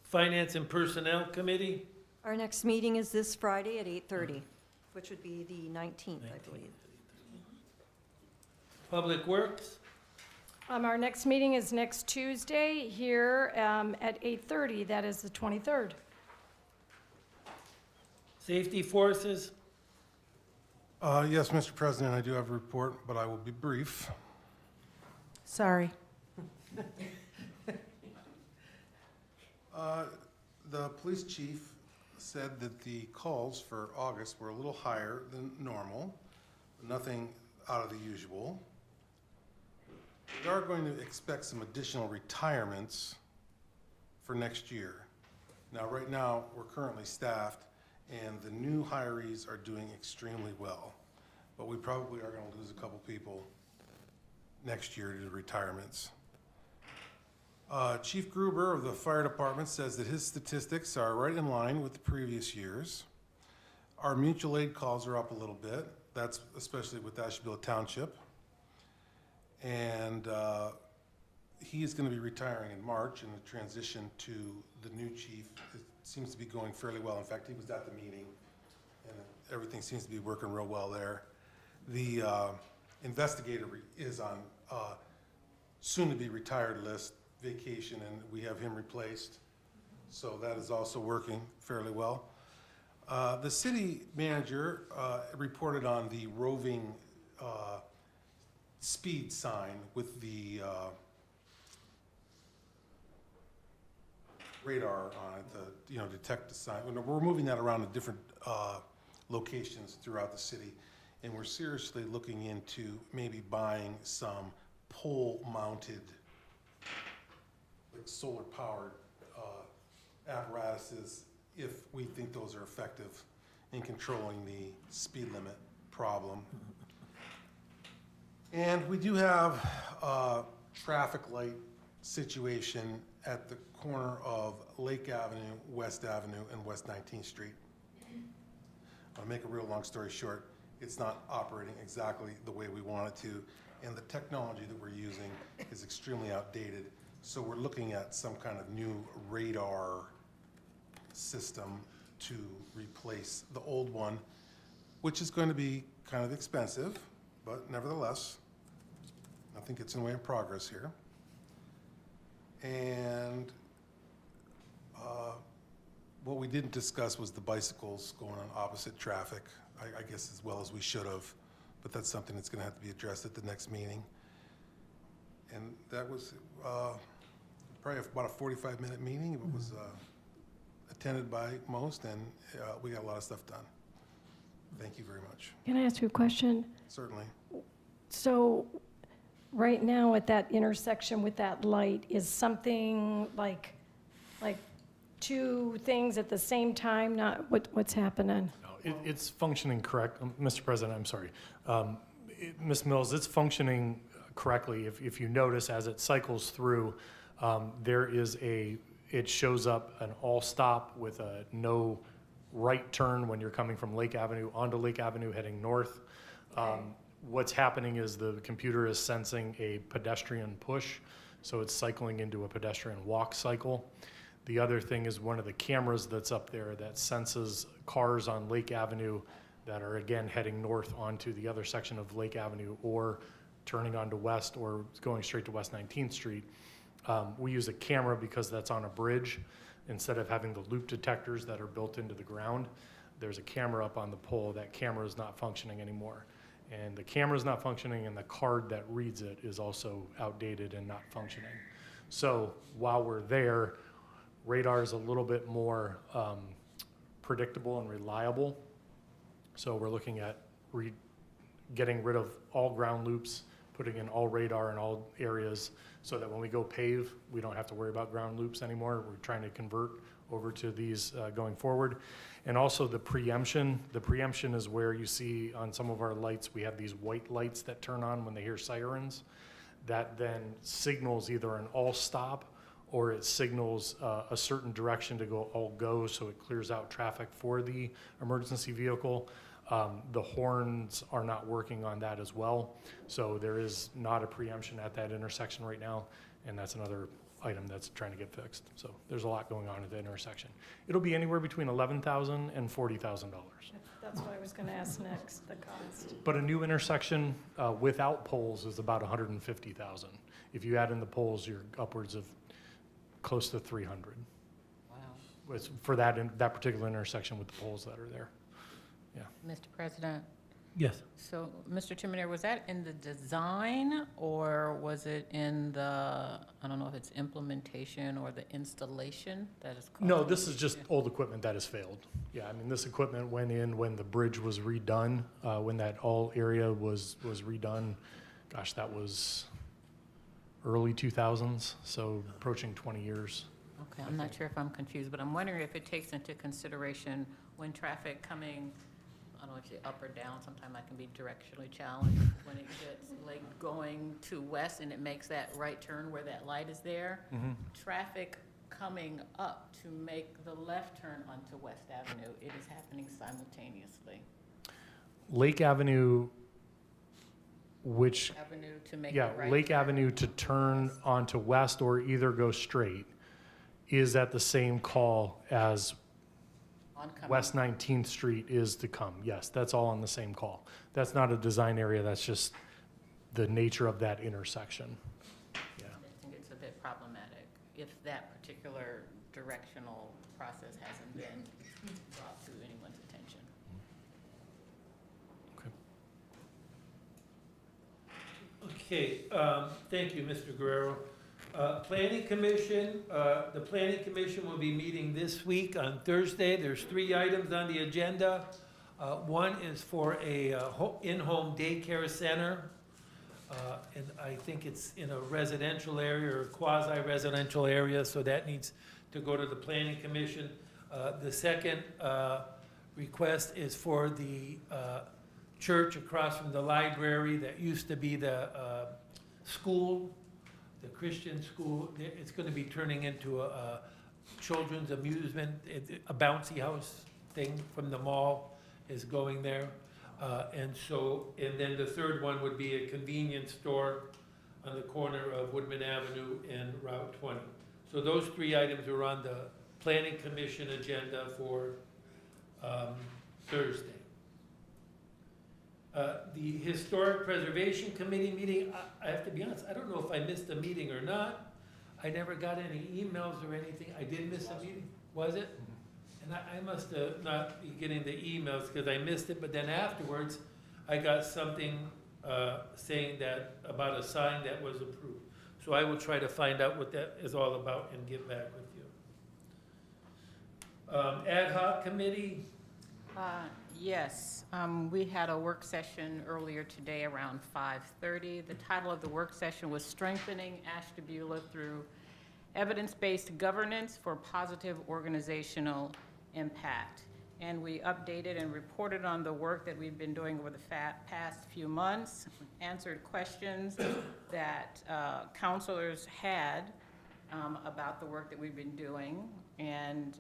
Finance and Personnel Committee? Our next meeting is this Friday at 8:30, which would be the 19th, I believe. Public Works? Our next meeting is next Tuesday here at 8:30. That is the 23rd. Safety Forces? Yes, Mr. President, I do have a report, but I will be brief. Sorry. The police chief said that the calls for August were a little higher than normal, nothing out of the usual. We are going to expect some additional retirements for next year. Now, right now, we're currently staffed, and the new hirees are doing extremely well. But we probably are going to lose a couple people next year due to retirements. Chief Gruber of the fire department says that his statistics are right in line with the previous years. Our mutual aid calls are up a little bit. That's especially with Asheville Township. And he is going to be retiring in March, and the transition to the new chief, it seems to be going fairly well. In fact, he was at the meeting, and everything seems to be working real well there. The investigator is on soon-to-be retired list, vacation, and we have him replaced. So that is also working fairly well. The city manager reported on the roving speed sign with the radar on it, to detect the sign. We're moving that around to different locations throughout the city, and we're seriously looking into maybe buying some pole-mounted, like solar-powered apparatuses, if we think those are effective in controlling the speed limit problem. And we do have a traffic light situation at the corner of Lake Avenue, West Avenue, and West 19th Street. I'll make a real long story short. It's not operating exactly the way we want it to, and the technology that we're using is extremely outdated. So we're looking at some kind of new radar system to replace the old one, which is going to be kind of expensive, but nevertheless, I think it's in way of progress here. And what we didn't discuss was the bicycles going on opposite traffic, I guess as well as we should have, but that's something that's going to have to be addressed at the next meeting. And that was probably about a 45-minute meeting. It was attended by most, and we got a lot of stuff done. Thank you very much. Can I ask you a question? Certainly. So right now at that intersection with that light is something like two things at the same time, not what's happening? It's functioning correct. Mr. President, I'm sorry. Ms. Mills, it's functioning correctly. If you notice, as it cycles through, it shows up an all stop with a no right turn when you're coming from Lake Avenue onto Lake Avenue heading north. What's happening is the computer is sensing a pedestrian push, so it's cycling into a pedestrian walk cycle. The other thing is one of the cameras that's up there that senses cars on Lake Avenue that are again heading north onto the other section of Lake Avenue or turning onto West or going straight to West 19th Street. We use a camera because that's on a bridge. Instead of having the loop detectors that are built into the ground, there's a camera up on the pole. That camera is not functioning anymore. And the camera is not functioning, and the card that reads it is also outdated and not functioning. So while we're there, radar is a little bit more predictable and reliable. So we're looking at getting rid of all ground loops, putting in all radar in all areas, so that when we go pave, we don't have to worry about ground loops anymore. We're trying to convert over to these going forward. And also the preemption. The preemption is where you see on some of our lights, we have these white lights that turn on when they hear sirens. That then signals either an all stop or it signals a certain direction to go all go, so it clears out traffic for the emergency vehicle. The horns are not working on that as well. So there is not a preemption at that intersection right now, and that's another item that's trying to get fixed. So there's a lot going on at the intersection. It'll be anywhere between $11,000 and $40,000. That's what I was gonna ask next, the cost. But a new intersection without poles is about $150,000. If you add in the poles, you're upwards of close to $300,000. Wow. It's for that particular intersection with the poles that are there. Mr. President, Yes. so, Mr. Timoney, was that in the design, or was it in the, I don't know if it's implementation or the installation that is called? No, this is just old equipment that has failed. Yeah, I mean, this equipment went in when the bridge was redone, when that all area was redone. Gosh, that was early 2000s, so approaching 20 years. Okay, I'm not sure if I'm confused, but I'm wondering if it takes into consideration when traffic coming, I don't know if you're up or down, sometimes I can be directionally challenged, when it gets like going to west and it makes that right turn where that light is there, traffic coming up to make the left turn onto West Avenue, it is happening simultaneously. Lake Avenue, which, Avenue to make yeah, the right Lake turn Avenue to turn west. onto West or either go straight is at the same call as Oncoming. West 19th Street is to come. Yes, that's all on the same call. That's not a design area, that's just the nature of that intersection. Yeah. I think it's a bit problematic if that particular directional process hasn't been brought to anyone's attention. Okay, thank you, Mr. Guerrero. Planning Commission, the Planning Commission will be meeting this week on Thursday. There's 3 items on the agenda. One is for a in-home daycare center, and I think it's in a residential area or quasi-residential area, so that needs to go to the Planning Commission. The second request is for the church across from the library that used to be the school, the Christian school. It's going to be turning into a children's amusement, a bouncy house thing from the mall is going there. And then the third one would be a convenience store on the corner of Woodman Avenue and Route 20. So those 3 items are on the Planning Commission agenda for Thursday. The Historic Preservation Committee meeting, I have to be honest, I don't know if I missed a meeting or not. I never got any emails or anything. I did miss a meeting, was it? And I must not be getting the emails because I missed it, but then afterwards, I got something saying that, about a sign that was approved. So I will try to find out what that is all about and get back with you. Ad hoc committee, Yes, we had a work session earlier today around 5:30. The title of the work session was Strengthening Ashtabula Through Evidence-Based Governance for Positive Organizational Impact. and we updated and reported on the work that we've been doing over the past few months, answered questions that counselors had about the work that we've been doing, and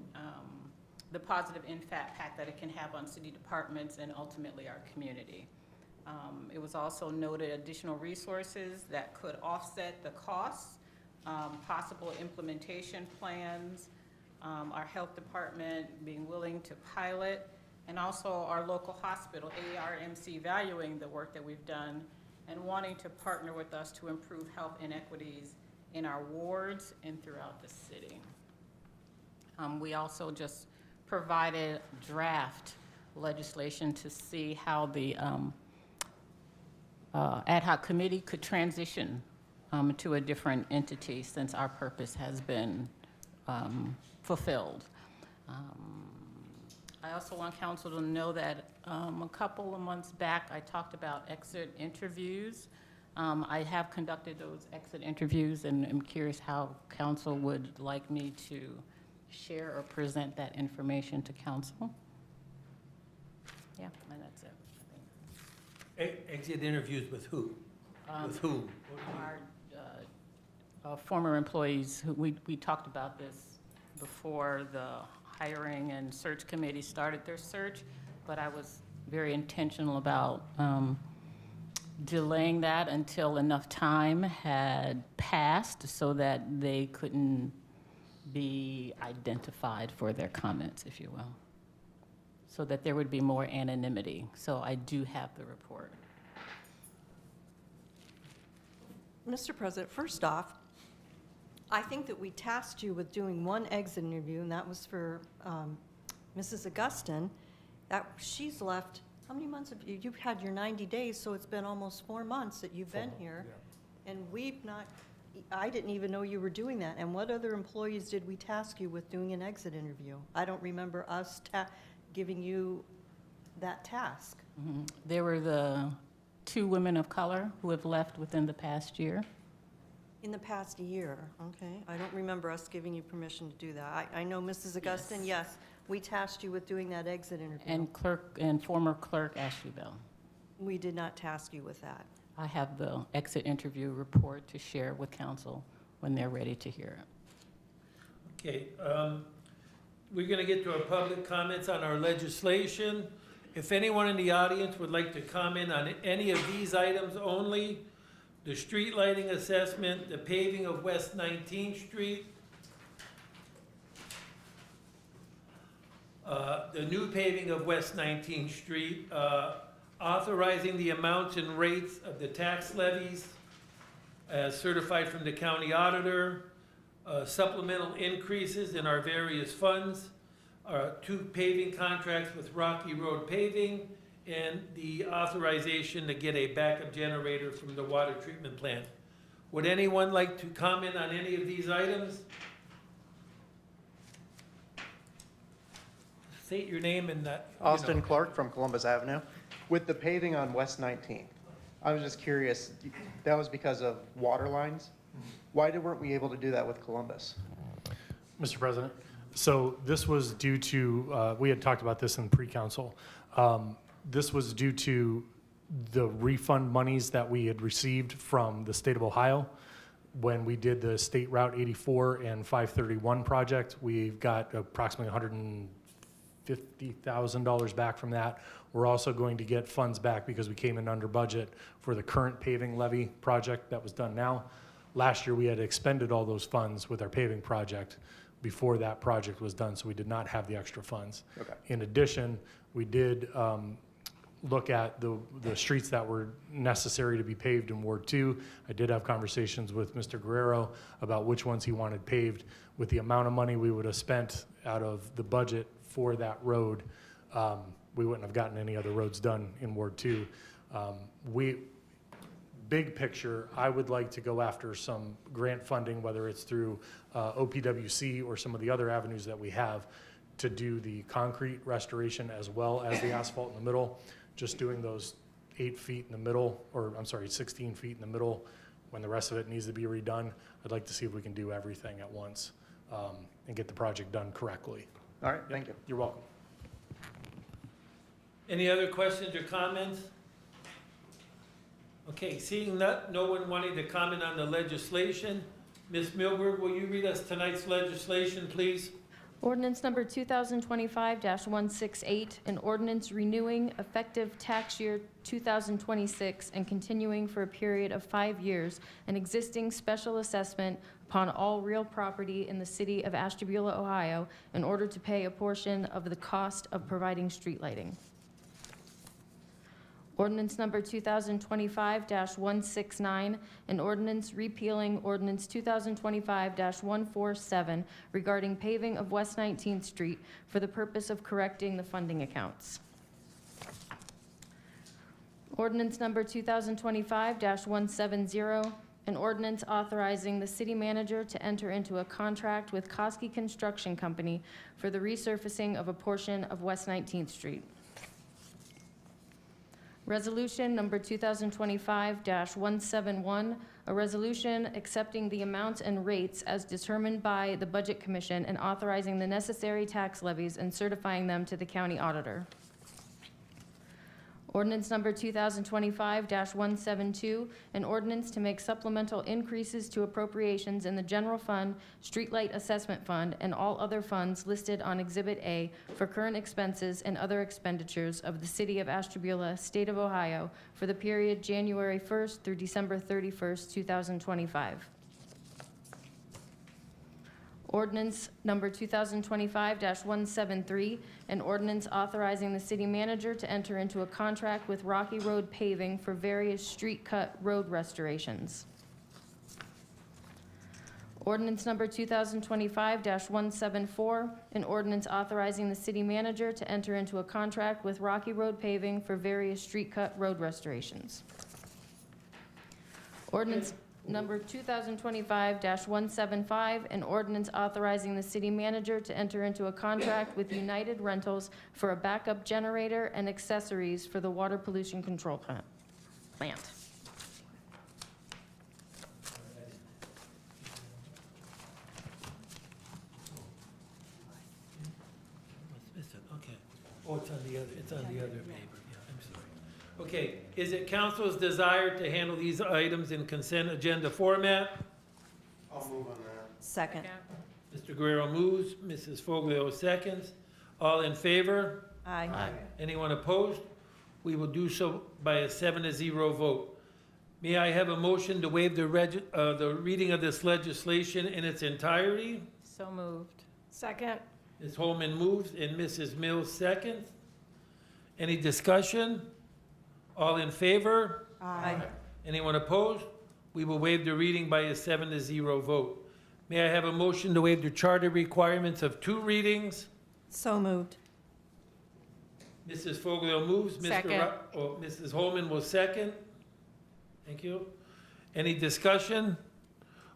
the positive impact that it can have on city departments and ultimately our community. It was also noted additional resources that could offset the costs, possible implementation plans, our health department being willing to pilot, and also our local hospital, ARMC, valuing the work that we've done and wanting to partner with us to improve health inequities in our wards and throughout the city. We also just provided draft legislation to see how the ad hoc committee could transition to a different entity since our purpose has been fulfilled. I also want council to know that a couple of months back, I talked about exit interviews. I have conducted those exit interviews, and I'm curious how council would like me to share or present that information to council. Yeah, and that's it, I think. Exit interviews with who? With whom? Our former employees, who we talked about this before the hiring and search committee started their search, but I was very intentional about delaying that until enough time had passed so that they couldn't be identified for their comments, if you will, so that there would be more anonymity. So I do have the report. Mr. President, first off, I think that we tasked you with doing one exit interview, and that was for Mrs. Augustin. She's left, how many months have you've had your 90 days, so it's been almost 4 months that you've been here. And we've not, I didn't even know you were doing that. And what other employees did we task you with doing an exit interview? I don't remember us giving you that task. Mhm. There were the 2 women of color who have left within the past year. In the past year, okay. I don't remember us giving you permission to do that. I know Mrs. Augustin, yes, we tasked you with doing that exit interview. And former clerk Ashley Bell. We did not task you with that. I have the exit interview report to share with council when they're ready to hear it. Okay, we're gonna get to our public comments on our legislation. If anyone in the audience would like to comment on any of these items only, the street lighting assessment, the paving of West 19th Street, the new paving of West 19th Street, authorizing the amounts and rates of the tax levies as certified from the county auditor, supplemental increases in our various funds, 2 paving contracts with Rocky Road Paving, and the authorization to get a backup generator from the water treatment plant. Would anyone like to comment on any of these items? State your name and that. Austin Clark from Columbus Avenue. With the paving on West 19th, I was just curious, that was because of water lines? Why weren't we able to do that with Columbus? Mr. President, so this was due to, we had talked about this in pre-council. This was due to the refund monies that we had received from the state of Ohio. When we did the State Route 84 and 531 project, we've got approximately $150,000 back from that. We're also going to get funds back because we came in under budget for the current paving levy project that was done now. Last year, we had expended all those funds with our paving project before that project was done, so we did not have the extra funds. Okay. In addition, we did look at the streets that were necessary to be paved in Ward 2. I did have conversations with Mr. Guerrero about which ones he wanted paved. With the amount of money we would have spent out of the budget for that road, we wouldn't have gotten any other roads done in Ward 2. Big picture, I would like to go after some grant funding, whether it's through OPWC or some of the other avenues that we have, to do the concrete restoration as well as the asphalt in the middle. Just doing those 8 feet in the middle, or I'm sorry, 16 feet in the middle, when the rest of it needs to be redone. I'd like to see if we can do everything at once and get the project done correctly. All right, thank you. You're welcome. Any other questions or comments? Okay, seeing no one wanting to comment on the legislation, Ms. Milberg, will you read us tonight's legislation, please? Ordinance number 2025-168, an ordinance renewing effective tax year 2026 and continuing for a period of 5 years an existing special assessment upon all real property in the city of Ashtabula, Ohio, in order to pay a portion of the cost of providing street lighting. Ordinance number 2025-169, an ordinance repealing ordinance 2025-147 regarding paving of West 19th Street for the purpose of correcting the funding accounts. Ordinance number 2025-170, an ordinance authorizing the city manager to enter into a contract with Koski Construction Company for the resurfacing of a portion of West 19th Street. Resolution number 2025-171, a resolution accepting the amounts and rates as determined by the Budget Commission and authorizing the necessary tax levies and certifying them to the county auditor. Ordinance number 2025-172, an ordinance to make supplemental increases to appropriations in the general fund, streetlight assessment fund, and all other funds listed on Exhibit A for current expenses and other expenditures of the city of Ashtabula, state of Ohio, for the period January 1st through December 31st, 2025. Ordinance number 2025-173, an ordinance authorizing the city manager to enter into a contract with Rocky Road Paving for various street cut road restorations. Ordinance number 2025-174, an ordinance authorizing the city manager to enter into a contract with Rocky Road Paving for various street cut road restorations. Ordinance number 2025-175, an ordinance authorizing the city manager to enter into a contract with United Rentals for a backup generator and accessories for the water pollution control plant. Okay. Oh, it's on the other paper. Yeah, I'm sorry. Okay, is it council's desire to handle these items in consent agenda format? I'll move on that. Second. Mr. Guerrero moves, Mrs. Foglio seconds. All in favor? Aye. Anyone opposed? We will do so by a 7-0 vote. May I have a motion to waive the reading of this legislation in its entirety? So moved. Second. Ms. Holman moves and Mrs. Mills seconds. Any discussion? All in favor? Aye. Anyone opposed? We will waive the reading by a 7-0 vote. May I have a motion to waive the charter requirements of 2 readings? So moved. Mrs. Foglio moves. Second. Mrs. Holman will second. Thank you. Any discussion?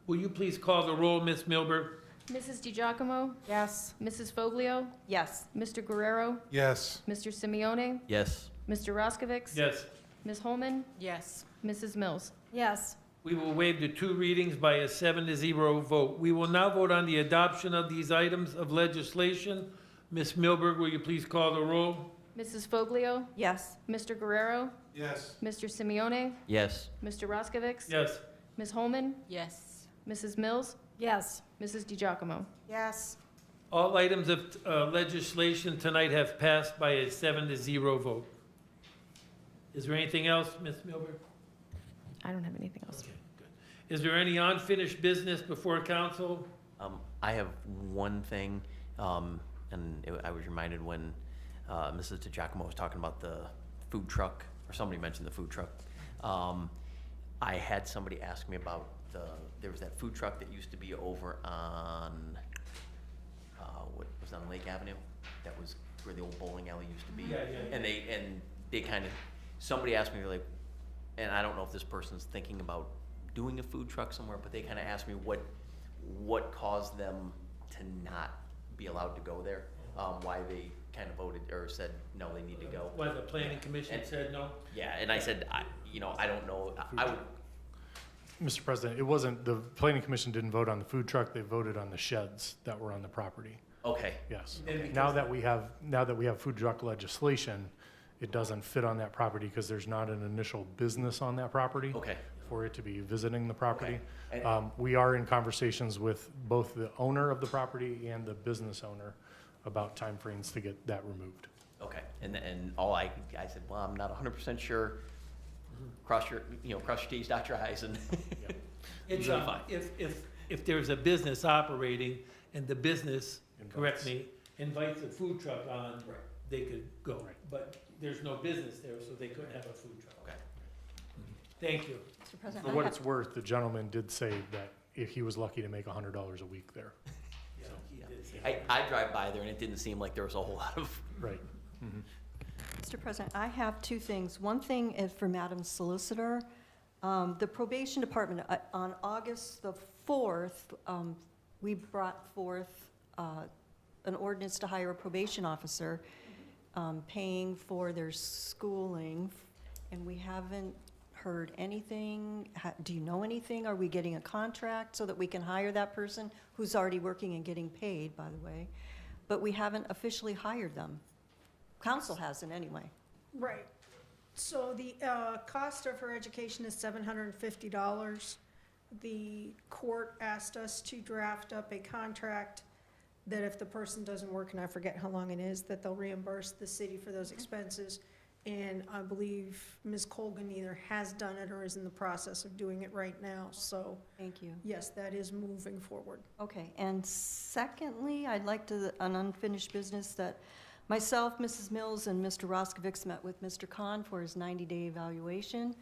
Will you please call the roll, Ms. Milberg? Mrs. DiGiacomo? Yes. Mrs. Foglio? Yes. Mr. Guerrero? Yes. Mr. Simeone? Yes. Mr. Roskovich? Yes. Ms. Holman? Yes. Mrs. Mills? Yes. We will waive the 2 readings by a 7-0 vote. We will now vote on the adoption of these items of legislation. Ms. Milberg, will you please call the roll? Mrs. Foglio? Yes. Mr. Guerrero? Yes. Mr. Simeone? Yes. Mr. Roskovich? Yes. Ms. Holman? Yes. Mrs. Mills? Yes. Mrs. DiGiacomo? Yes. All items of legislation tonight have passed by a 7-0 vote. Is there anything else, Ms. Milberg? I don't have anything else. Okay, good. Is there any unfinished business before council? I have one thing, I was reminded when Mrs. DiGiacomo was talking about the food truck, or somebody mentioned the food truck. I had somebody ask me about there was that food truck that used to be over on, what was on Lake Avenue? That was where the old bowling alley used to be. Yeah. And they kind of, somebody asked me, like, and I don't know if this person's thinking about doing a food truck somewhere, but they kind of asked me what caused them to not be allowed to go there, why they kind of voted or said, no, they need to go. Why the planning commission said no? Yeah, and I said, I don't know, I would, Mr. President, it wasn't, the planning commission didn't vote on the food truck, they voted on the sheds that were on the property. okay, Yes. And because- Now that we have food truck legislation, it doesn't fit on that property because there's not an initial business on that property. Okay. For it to be visiting the property. Okay. And- We are in conversations with both the owner of the property and the business owner about timeframes to get that removed. Okay, and all I said, well, I'm not 100% sure. Cross your T's, dot your I's, and It's, Really fine. if there's a business operating and the business, correct Invites. me, invites a food truck on, Right. they could go. Right. But there's no business there, so they couldn't have a food truck. Okay. Thank you. Mr. President, For I what have- it's worth, the gentleman did say that if he was lucky to make $100 a week there. Yeah, he did say I drive by there, and it didn't seem like there was a whole lot of. Right. Mr. President, I have two things. One thing is for Madam Solicitor. The probation department, on August the 4th, we brought forth an ordinance to hire a probation officer, paying for their schooling, and we haven't heard anything. Do you know anything? Are we getting a contract so that we can hire that person who's already working and getting paid, by the way? But we haven't officially hired them. Council hasn't, anyway. Right. So the cost of her education is $750. The court asked us to draft up a contract that if the person doesn't work, and I forget how long it is, that they'll reimburse the city for those expenses. And I believe Ms. Colgan either has done it or is in the process of doing it right now. So Thank you. yes, that is moving forward. Okay, and secondly, I'd like to, an unfinished business that myself, Mrs. Mills, and Mr. Roskovich met with Mr. Khan for his 90-day evaluation.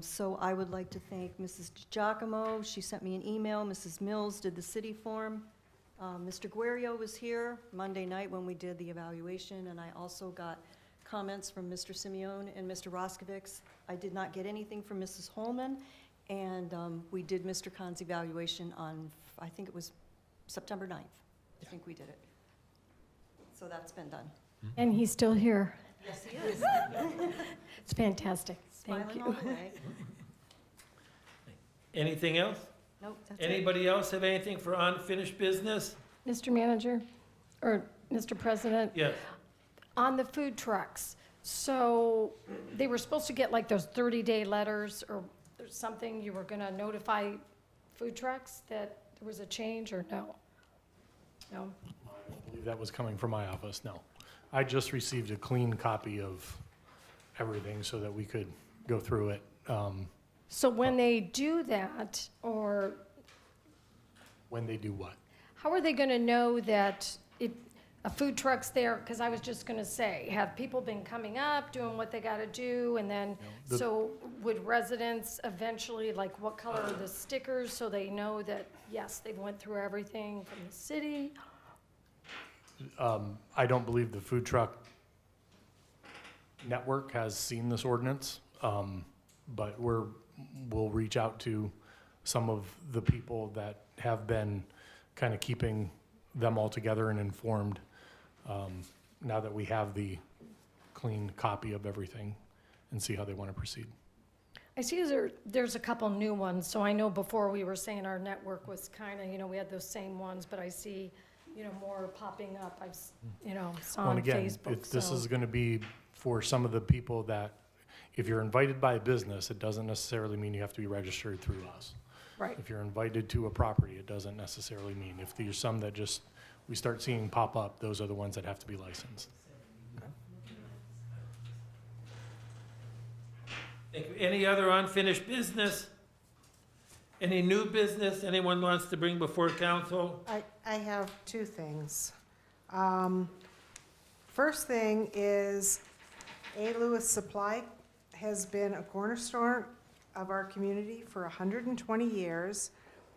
So I would like to thank Mrs. Giacomo. She sent me an email. Mrs. Mills did the city form. Mr. Guerrio was here Monday night when we did the evaluation, and I also got comments from Mr. Simeone and Mr. Roskovich. I did not get anything from Mrs. Holman, and we did Mr. Khan's evaluation on, I think it was September 9th. I think we did it. So that's been done. And he's still here. Yes, he is. It's fantastic. Thank Smiling you. all the way. Anything else? Nope, that's it. Anybody else have anything for unfinished business? Mr. Manager, or Mr. President, Yes. on the food trucks, so they were supposed to get like those 30-day letters or something, you were gonna notify food trucks that there was a change, or no? No? I believe that was coming from my office, no. I just received a clean copy of everything so that we could go through it. So when they do that, or When they do what? how are they gonna know that a food truck's there? Because I was just gonna say, have people been coming up, doing what they gotta do, and then, the- so would residents eventually, like, what color are the stickers, so they know that, yes, they went through everything from the city? I don't believe the food truck network has seen this ordinance, but we'll reach out to some of the people that have been kind of keeping them all together and informed, now that we have the clean copy of everything, and see how they want to proceed. I see there's a couple new ones, so I know before we were saying our network was kind of, we had those same ones, but I see, more popping up. Saw Well, on and again, Facebook, this so- is going to be for some of the people that, if you're invited by a business, it doesn't necessarily mean you have to be registered through us. Right. If you're invited to a property, it doesn't necessarily mean. If there's some that just, we start seeing pop up, those are the ones that have to be licensed. Thank you. Any other unfinished business? Any new business anyone wants to bring before council? I have two things. First thing is A. Lewis Supply has been a cornerstone of our community for 120 years,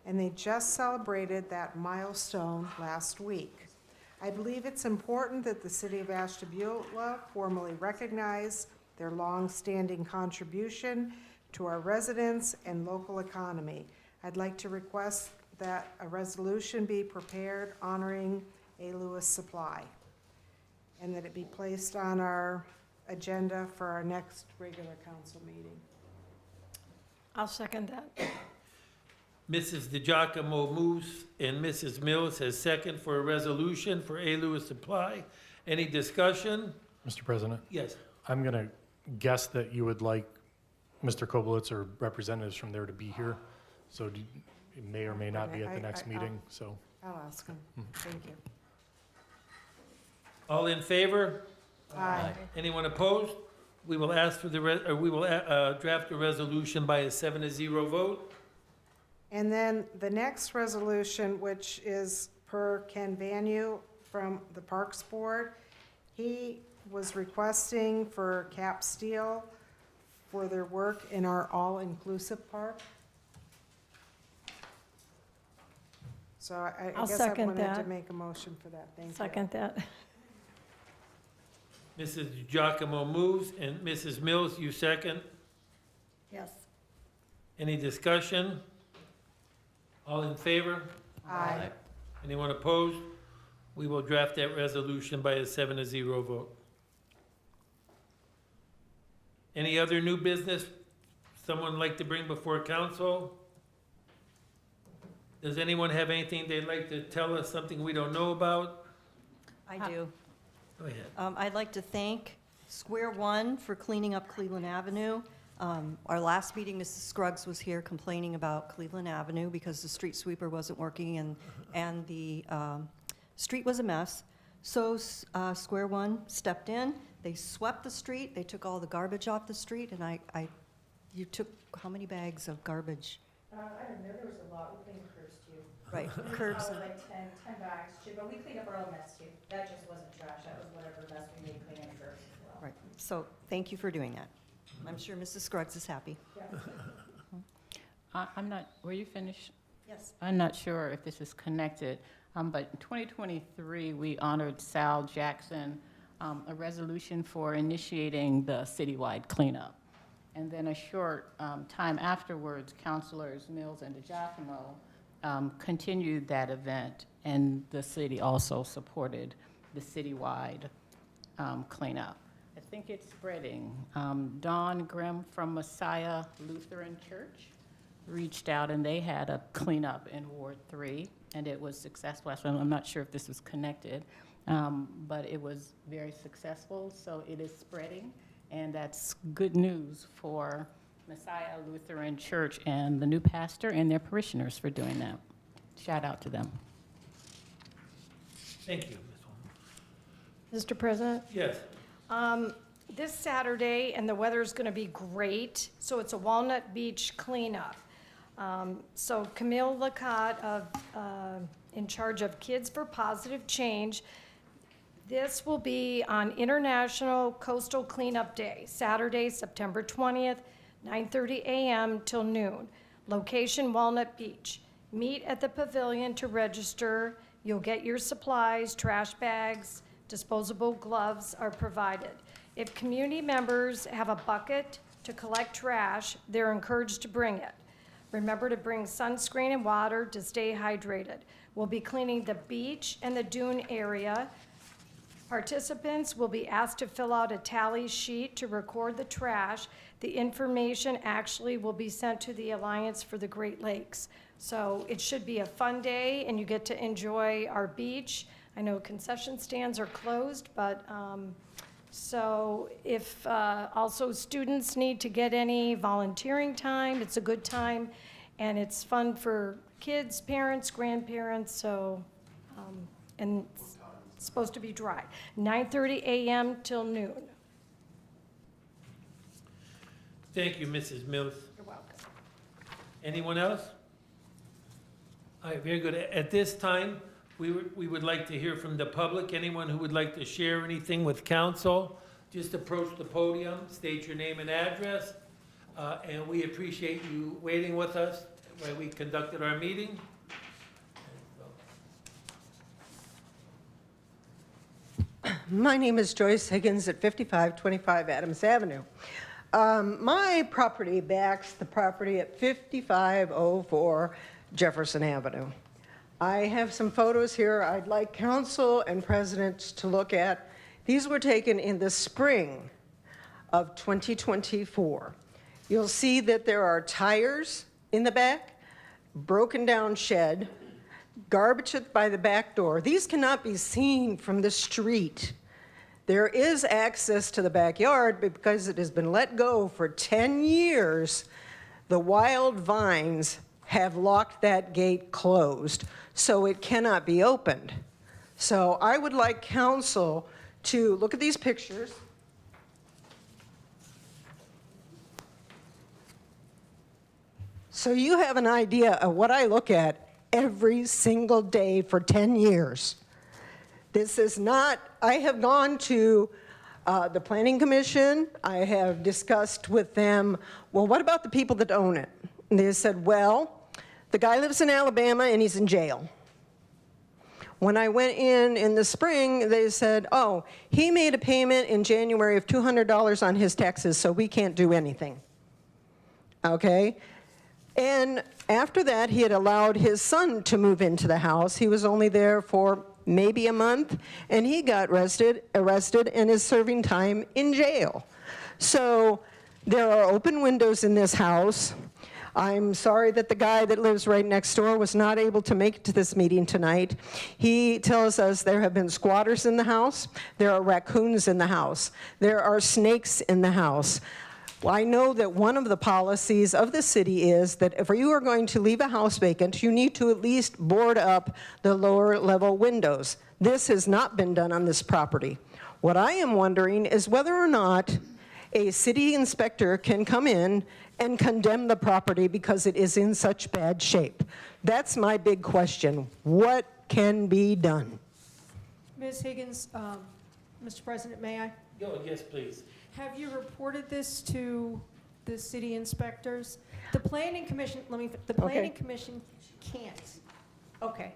and they just celebrated that milestone last week. I believe it's important that the city of Ashtabula formally recognize their long-standing contribution to our residents and local economy. I'd like to request that a resolution be prepared honoring A. Lewis Supply, and that it be placed on our agenda for our next regular council meeting. I'll second that. Mrs. DeGiacomo moves and Mrs. Mills has second for a resolution for A. Lewis Supply. Any discussion? Mr. President, Yes. I'm going to guess that you would like Mr. Kobelitz or representatives from there to be here. So it may or may not be at the next meeting, so. I'll ask him. Thank you. All in favor? Aye. Anyone opposed? We will ask for we will draft a resolution by a 7-0 vote. And then the next resolution, which is per Ken Vanu from the Parks Board, he was requesting for Cap Steel for their work in our all-inclusive park. So I I'll guess I second wanted to that. make a motion for that. Thank you. Second that. Mrs. Giacomo moves, and Mrs. Mills, you second. Yes. Any discussion? All in favor? Aye. Anyone opposed? We will draft that resolution by a 7-0 vote. Any other new business someone like to bring before council? Does anyone have anything they'd like to tell us, something we don't know about? I do. Go ahead. I'd like to thank Square One for cleaning up Cleveland Avenue. Our last meeting, Mrs. Scruggs was here complaining about Cleveland Avenue because the street sweeper wasn't working and the street was a mess. So Square One stepped in, they swept the street, they took all the garbage off the street, and you took how many bags of garbage? I don't know, there was a lot, we cleaned curbs too. Right, curbs. Like 10 bags too, but we cleaned up our own mess too. That just wasn't trash, that was whatever mess we made cleaning the curbs as well. Right, so thank you for doing that. I'm sure Mrs. Scruggs is happy. I'm not, were you finished? Yes. I'm not sure if this is connected, but in 2023, we honored Sal Jackson, a resolution for initiating the citywide cleanup. And then a short time afterwards, Councilors Mills and DiGiacomo continued that event, and the city also supported the citywide cleanup. I think it's spreading. Don Grimm from Messiah Lutheran Church reached out, and they had a cleanup in Ward 3, and it was successful. So I'm not sure if this was connected, but it was very successful, so it is spreading, and that's good news for Messiah Lutheran Church and the new pastor and their parishioners for doing that. Shout out to them. Thank you, Ms. Mr. President? Yes. This Saturday, and the weather's going to be great, so it's a Walnut Beach cleanup. So Camille Lacotte, in charge of Kids for Positive Change, this will be on International Coastal Cleanup Day, Saturday, September 20th, 9:30 a.m. till noon. Location, Walnut Beach. Meet at the pavilion to register. You'll get your supplies, trash bags, disposable gloves are provided. If community members have a bucket to collect trash, they're encouraged to bring it. Remember to bring sunscreen and water to stay hydrated. We'll be cleaning the beach and the dune area. Participants will be asked to fill out a tally sheet to record the trash. The information actually will be sent to the Alliance for the Great Lakes. So it should be a fun day, and you get to enjoy our beach. I know concession stands are closed, but so if also students need to get any volunteering time, it's a good time, and it's fun for kids, parents, grandparents, so, and it's supposed to be dry. 9:30 a.m. till noon. Thank you, Mrs. Mills. You're welcome. Anyone else? All right, very good. At this time, we would like to hear from the public. Anyone who would like to share anything with council, just approach the podium, state your name and address, and we appreciate you waiting with us while we conducted our meeting. My name is Joyce Higgins at 5525 Adams Avenue. My property backs the property at 5504 Jefferson Avenue. I have some photos here I'd like council and presidents to look at. These were taken in the spring of 2024. You'll see that there are tires in the back, broken down shed, garbage by the back door. These cannot be seen from the street. There is access to the backyard, but because it has been let go for 10 years, the wild vines have locked that gate closed, so it cannot be opened. So I would like council to look at these pictures. So you have an idea of what I look at every single day for 10 years. This is not, I have gone to the Planning Commission. I have discussed with them, well, what about the people that own it? And they said, well, the guy lives in Alabama and he's in jail. When I went in the spring, they said, oh, he made a payment in January of $200 on his taxes, so we can't do anything. Okay? And after that, he had allowed his son to move into the house. He was only there for maybe a month, and he got arrested and is serving time in jail. So there are open windows in this house. I'm sorry that the guy that lives right next door was not able to make it to this meeting tonight. He tells us there have been squatters in the house, there are raccoons in the house, there are snakes in the house. Well, I know that one of the policies of the city is that if you are going to leave a house vacant, you need to at least board up the lower level windows. This has not been done on this property. What I am wondering is whether or not a city inspector can come in and condemn the property because it is in such bad shape. That's my big question. What can be done? Ms. Higgins, Mr. President, may I? Go, yes, please. Have you reported this to the city inspectors? The planning commission, the planning commission can't. Okay.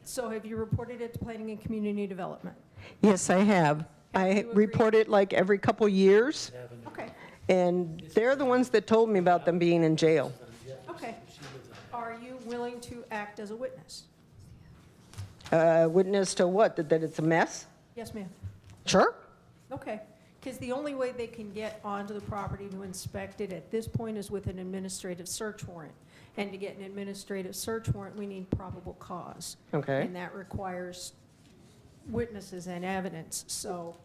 So have you reported it to planning and community development? Yes, I have. I report it like every couple years, Okay, and they're the ones that told me about them being in jail. okay. Are you willing to act as a witness? Witness to what? That it's a mess? Yes, ma'am. Sure. Okay, because the only way they can get onto the property to inspect it at this point is with an administrative search warrant. And to get an administrative search warrant, we need probable cause. Okay. And that requires witnesses and evidence. So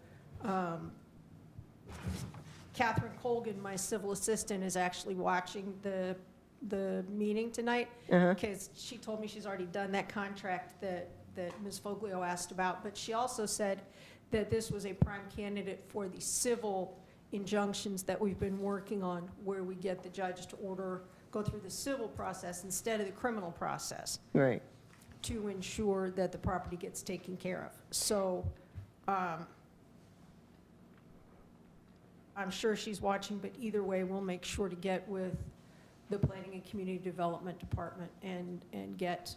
Catherine Colgan, my civil assistant, is actually watching the meeting tonight because she told me she's already done that contract that Ms. Foglio asked about. But she also said that this was a prime candidate for the civil injunctions that we've been working on, where we get the judge to go through the civil process instead of the criminal process Right. to ensure that the property gets taken care of. So I'm sure she's watching, but either way, we'll make sure to get with the Planning and Community Development Department and get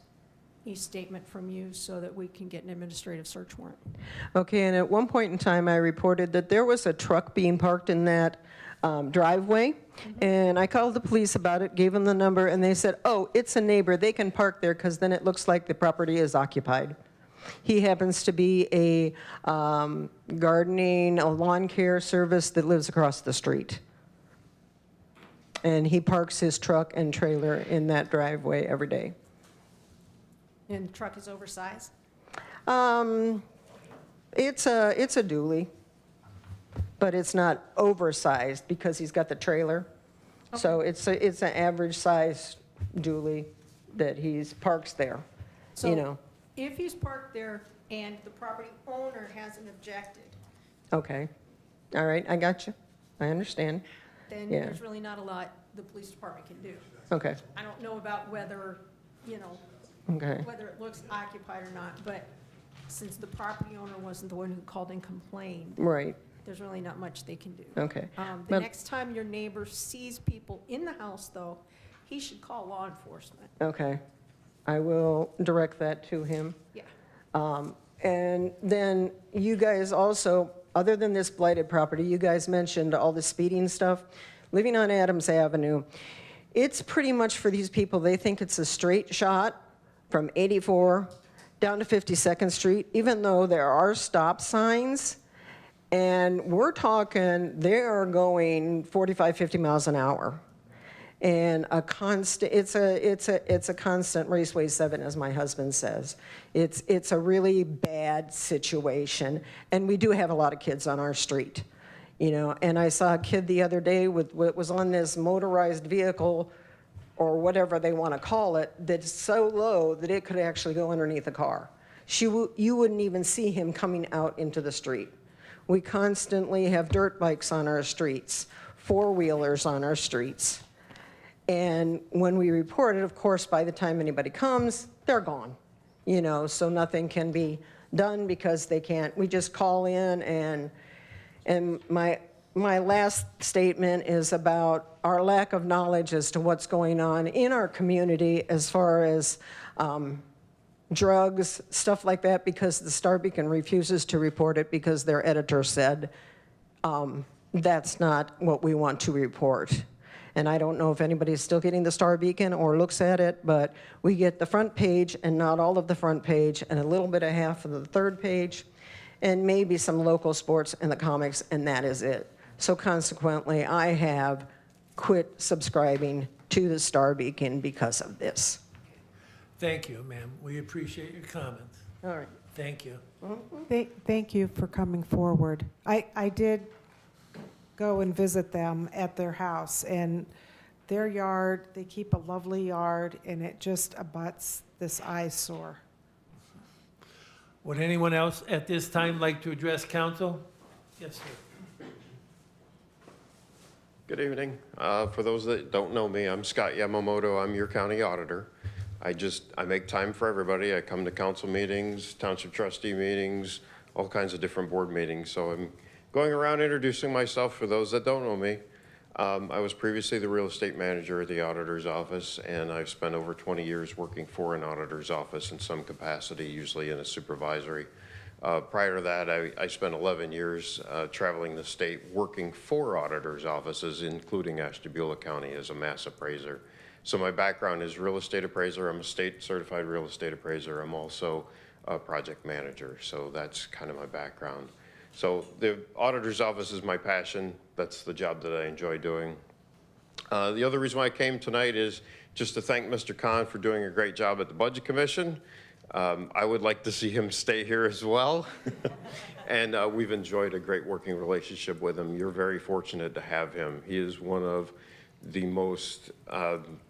a statement from you so that we can get an administrative search warrant. Okay, and at one point in time, I reported that there was a truck being parked in that driveway, and I called the police about it, gave them the number, and they said, oh, it's a neighbor, they can park there because then it looks like the property is occupied. He happens to be a gardening, a lawn care service that lives across the street. And he parks his truck and trailer in that driveway every day. And the truck is oversized? It's a dually, but it's not oversized because he's got the trailer. So it's an average size dually that he's parks there, you know. So if he's parked there and the property owner hasn't objected, Okay, all right, I got you. I understand. then Yeah. there's really not a lot the police department can do. Okay, I don't know about whether, okay, whether it looks occupied or not, but since the property owner wasn't the one who called and complained, right, there's really not much they can do. okay. The But- next time your neighbor sees people in the house, though, he should call law enforcement. Okay, I will direct that to him. Yeah. And then you guys also, other than this blighted property, you guys mentioned all the speeding stuff. Living on Adams Avenue, it's pretty much for these people, they think it's a straight shot from 84 down to 52nd Street, even though there are stop signs. And we're talking, they are going 45, 50 miles an hour. and a constant, it's a constant Raceway 7, as my husband says. It's a really bad situation, and we do have a lot of kids on our street, you know. And I saw a kid the other day with what was on this motorized vehicle, or whatever they want to call it, that's so low that it could actually go underneath a car. You wouldn't even see him coming out into the street. We constantly have dirt bikes on our streets, four-wheelers on our streets. And when we report it, of course, by the time anybody comes, they're gone. You know, so nothing can be done because they can't. We just call in, and my last statement is about our lack of knowledge as to what's going on in our community as far as drugs, stuff like that, because the Star Beacon refuses to report it because their editor said that's not what we want to report. And I don't know if anybody's still getting the Star Beacon or looks at it, but we get the front page and not all of the front page, and a little bit of half of the third page, and maybe some local sports and the comics, and that is it. So consequently, I have quit subscribing to the Star Beacon because of this. Thank you, ma'am. We appreciate your comments. All right. Thank you. Thank you for coming forward. I did go and visit them at their house, and their yard, they keep a lovely yard, and it just abuts this eyesore. Would anyone else at this time like to address council? Yes, sir. Good evening. For those that don't know me, I'm Scott Yamamoto. I'm your county auditor. I make time for everybody. I come to council meetings, township trustee meetings, all kinds of different board meetings. So I'm going around introducing myself for those that don't know me. I was previously the real estate manager at the auditor's office, and I've spent over 20 years working for an auditor's office in some capacity, usually in a supervisory. Prior to that, I spent 11 years traveling the state working for auditors' offices, including Ashtabula County as a mass appraiser. So my background is real estate appraiser. I'm a state certified real estate appraiser. I'm also a project manager. So that's kind of my background. So the auditor's office is my passion. That's the job that I enjoy doing. The other reason why I came tonight is just to thank Mr. Khan for doing a great job at the Budget Commission. I would like to see him stay here as well. And we've enjoyed a great working relationship with him. You're very fortunate to have him. He is one of the most,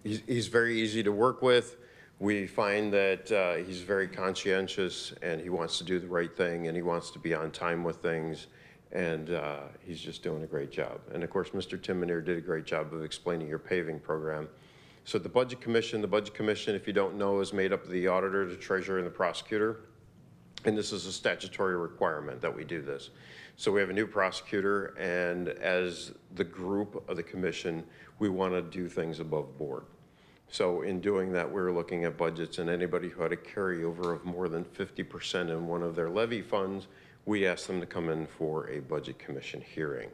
he's very easy to work with. We find that he's very conscientious, and he wants to do the right thing, and he wants to be on time with things, and he's just doing a great job. And of course, Mr. Timonir did a great job of explaining your paving program. So the Budget Commission, if you don't know, is made up of the auditor, the treasurer, and the prosecutor. And this is a statutory requirement that we do this. So we have a new prosecutor, and as the group of the commission, we want to do things above board. So in doing that, we're looking at budgets, and anybody who had a carryover of more than 50% in one of their levy funds, we ask them to come in for a Budget Commission hearing.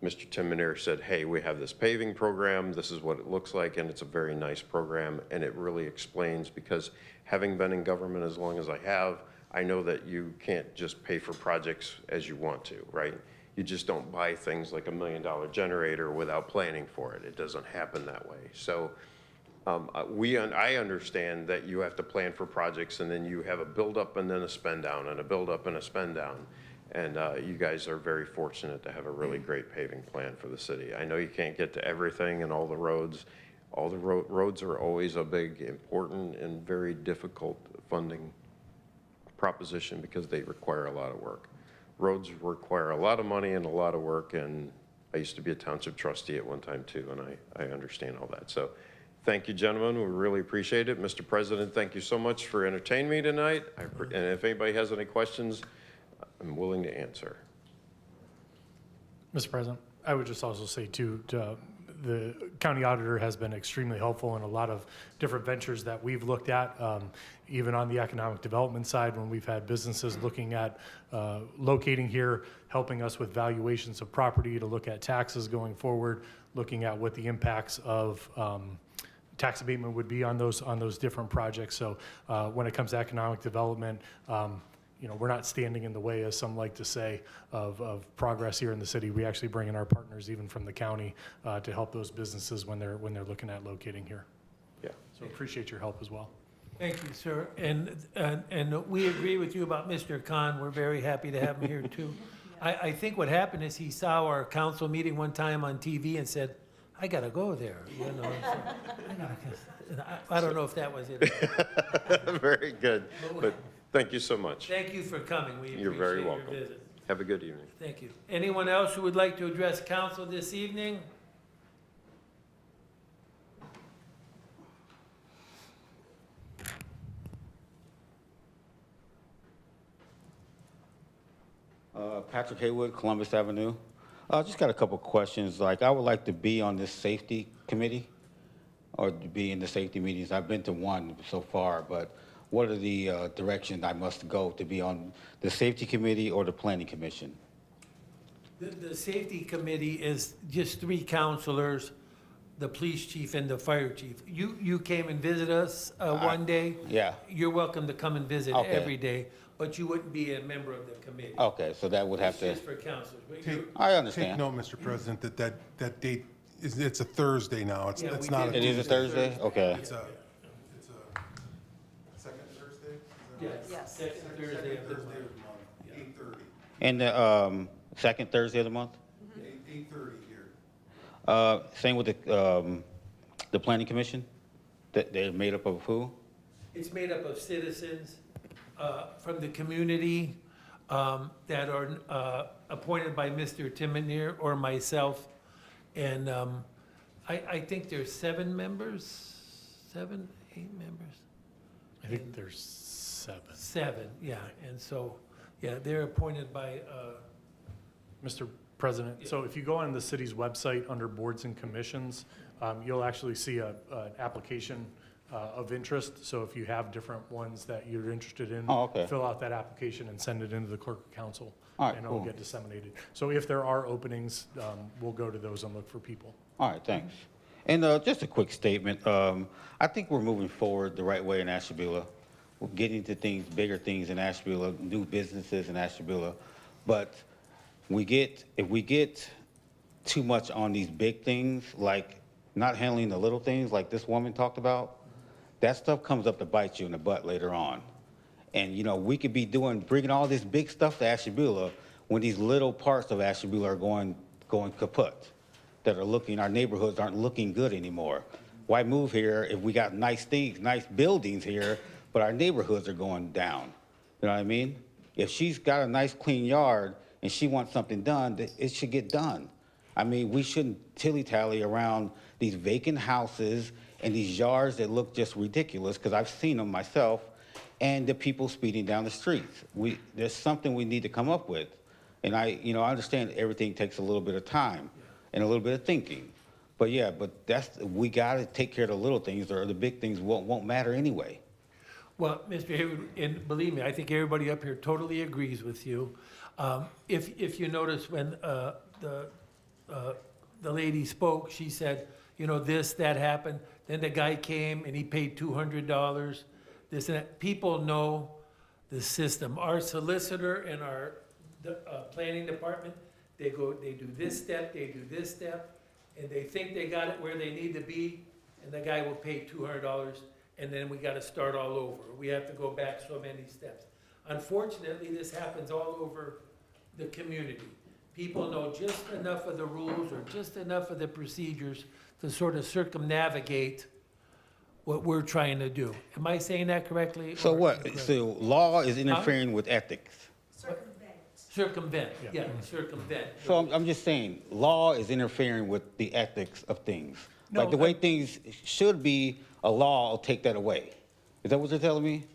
Mr. Timonir said, hey, we have this paving program, this is what it looks like, and it's a very nice program, and it really explains, because having been in government as long as I have, I know that you can't just pay for projects as you want to, right? You just don't buy things like $1 million generator without planning for it. It doesn't happen that way. So I understand that you have to plan for projects, and then you have a build-up and then a spend-down, and a build-up and a spend-down. And you guys are very fortunate to have a really great paving plan for the city. I know you can't get to everything and all the roads. All the roads are always a big, important, and very difficult funding proposition because they require a lot of work. Roads require a lot of money and a lot of work, and I used to be a township trustee at one time too, and I understand all that. So thank you, gentlemen. We really appreciate it. Mr. President, thank you so much for entertaining me tonight. And if anybody has any questions, I'm willing to answer. Mr. President, I would just also say too, the county auditor has been extremely helpful in a lot of different ventures that we've looked at, even on the economic development side when we've had businesses looking at locating here, helping us with valuations of property to look at taxes going forward, looking at what the impacts of tax abatement would be on those different projects. So when it comes to economic development, we're not standing in the way, as some like to say, of progress here in the city. We actually bring in our partners, even from the county, to help those businesses when they're looking at locating here. Yeah. So appreciate your help as well. Thank you, sir. And we agree with you about Mr. Khan. We're very happy to have him here, too. I think what happened is he saw our council meeting one time on TV and said, I gotta go there, So, I don't know if that was it. Very good. But thank you so much. Thank you for coming. We You're very appreciate your welcome. visit. Have a good evening. Thank you. Anyone else who would like to address council this evening? Patrick Haywood, Columbus Avenue. Just got a couple questions. Like, I would like to be on this safety committee or to be in the safety meetings. I've been to one so far, but what are the directions I must go to be on the safety committee or the planning commission? The safety committee is just 3 counselors, the police chief and the fire chief. You came and visited us one day. Yeah. You're welcome to come and visit Okay. every day, but you wouldn't be a member of the committee. Okay, so that would have It's to, just for counselors. But Take- you're- I Take understand. note, Mr. President, that date it's a Thursday now. It's Yeah, it's we not a did. It is a Tuesday. Thursday? Okay. It's a second Thursday? Yes, second Thursday of the month. 8:30. And the second Thursday of the month? 8:30 here. Same with the planning commission? That they're made up of who? It's made up of citizens from the community that are appointed by Mr. Timonier or myself. And I think there's 7 members, 7, 8 members? I think there's 7. 7, yeah. And so, yeah, they're appointed by, Mr. President, so if you go on the city's website under boards and commissions, you'll actually see an application of interest. So if you have different ones that you're interested in, Oh, okay. fill out that application and send it into the clerk of council. All right, And it'll cool. get disseminated. So if there are openings, we'll go to those and look for people. All right, thanks. And just a quick statement. I think we're moving forward the right way in Ashtabula. We're getting to things, bigger things in Ashtabula, new businesses in Ashtabula. But if we get too much on these big things, like not handling the little things like this woman talked about, that stuff comes up to bite you in the butt later on. And, we could be bringing all this big stuff to Ashtabula when these little parts of Ashtabula are going kaput, that our neighborhoods aren't looking good anymore. Why move here if we got nice things, nice buildings here, but our neighborhoods are going down? You know what I mean? If she's got a nice clean yard and she wants something done, it should get done. I mean, we shouldn't tilly-tally around these vacant houses and these yards that look just ridiculous, because I've seen them myself, and the people speeding down the streets. There's something we need to come up with. And I understand everything takes a little bit of time and a little bit of thinking. But yeah, we gotta take care of the little things, or the big things won't matter anyway. well, Mr. Hayward, and believe me, I think everybody up here totally agrees with you. If you notice when the lady spoke, she said, this, that happened. Then the guy came and he paid $200, this and that. People know the system. Our solicitor and our planning department, they do this step, they do this step, and they think they got it where they need to be, and the guy will pay $200, and then we gotta start all over. We have to go back so many steps. Unfortunately, this happens all over the community. People know just enough of the rules or just enough of the procedures to sort of circumnavigate what we're trying to do. Am I saying that correctly? So or what? incorrectly? So law is interfering with ethics. Circumvent, yeah, circumvent. So I'm just saying, law is interfering with the ethics of things. Like No, the way things should be, a law will take that away. Is that what you're telling me?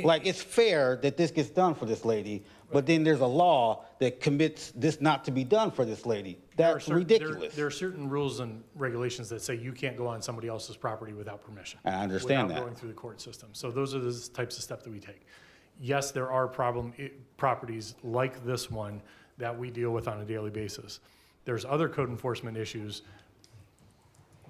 Like, it's fair that this gets done for this lady, but then there's a law that commits this not to be done for this lady. That's ridiculous. There are certain rules and regulations that say you can't go on somebody else's property without permission. I understand without that. going through the court system. So those are the types of steps that we take. Yes, there are properties like this one that we deal with on a daily basis. There's other code enforcement issues.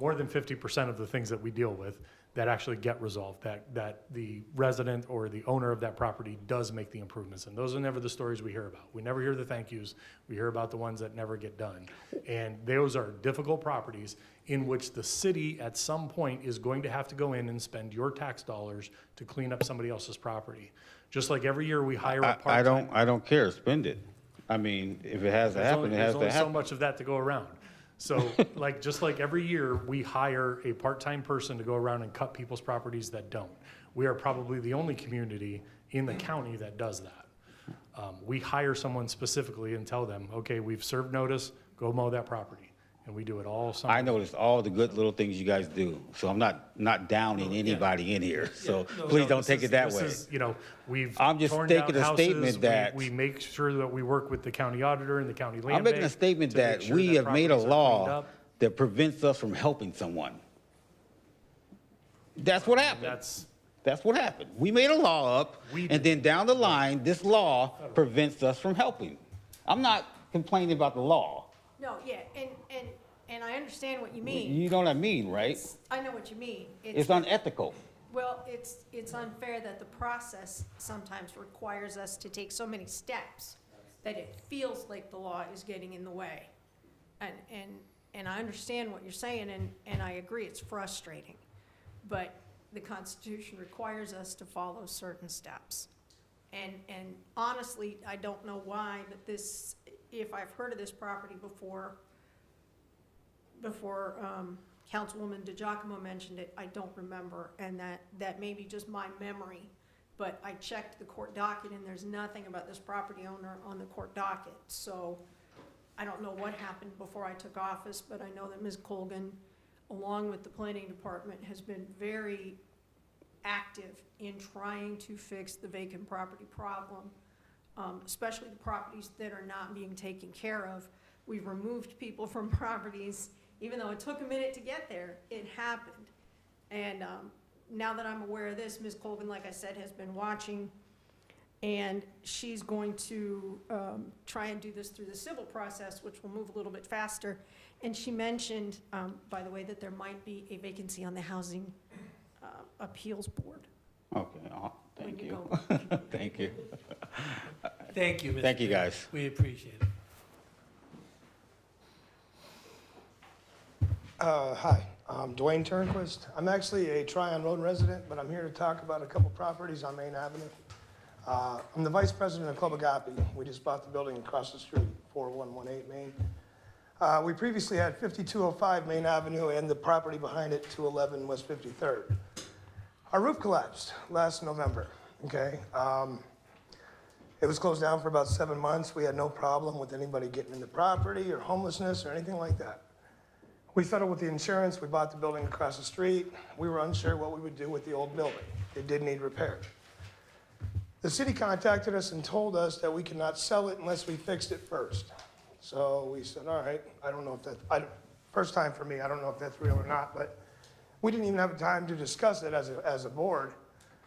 more than 50% of the things that we deal with that actually get resolved, that the resident or the owner of that property does make the improvements. And those are never the stories we hear about. We never hear the thank yous. We hear about the ones that never get done. And those are difficult properties in which the city at some point is going to have to go in and spend your tax dollars to clean up somebody else's property. Just like every year we hire a part-time. I don't care, spend it. I mean, if it has to happen, it has to There's only so happen. much of that to go around. So just like every year, we hire a part-time person to go around and cut people's properties that don't. We are probably the only community in the county that does that. We hire someone specifically and tell them, okay, we've served notice, go mow that property. And we do it all summer. I noticed all the good little things you guys do, so I'm not downing anybody in here, so please don't take it that way. We've I'm just torn down making a houses. statement that- We make sure that we work with the county auditor and the county land I'm making a bank statement to make that sure we that have made a properties are cleaned law up. that prevents us from helping someone. That's what happened. That's what happened. We made a law up, and then down the line, this law prevents us from helping. I'm not complaining about the law. No, yeah, and I understand what you mean. You know what I mean, right? I know what you mean. It's unethical. Well, it's unfair that the process sometimes requires us to take so many steps that it feels like the law is getting in the way. And I understand what you're saying, and I agree, it's frustrating. But the Constitution requires us to follow certain steps. And honestly, I don't know why, but this, if I've heard of this property before Councilwoman DiGiacomo mentioned it, I don't remember, and that may be just my memory. But I checked the court docket, and there's nothing about this property owner on the court docket. So I don't know what happened before I took office, but I know that Ms. Colgan, along with the planning department, has been very active in trying to fix the vacant property problem, especially the properties that are not being taken care of. We've removed people from properties. Even though it took a minute to get there, it happened. And now that I'm aware of this, Ms. Colvin, like I said, has been watching, and she's going to try and do this through the civil process, which will move a little bit faster. And she mentioned, by the way, that there might be a vacancy on the Housing Appeals Board. Okay, thank When you you. go. Thank you. Thank you, Mr. Thank you, Mayor. guys. We appreciate it. Hi, I'm Dwayne Turnquist. I'm actually a Tryon Road resident, but I'm here to talk about a couple properties on Main Avenue. I'm the vice president of Club Agape. We just bought the building across the street, 4118 Main. We previously had 5205 Main Avenue and the property behind it, 211 West 53rd. Our roof collapsed last November, okay? It was closed down for about 7 months. We had no problem with anybody getting in the property or homelessness or anything like that. We settled with the insurance. We bought the building across the street. We were unsure what we would do with the old building. It did need repair. The city contacted us and told us that we could not sell it unless we fixed it first. So we said, all right, I don't know if that, first time for me, I don't know if that's real or not, but we didn't even have time to discuss it as a board,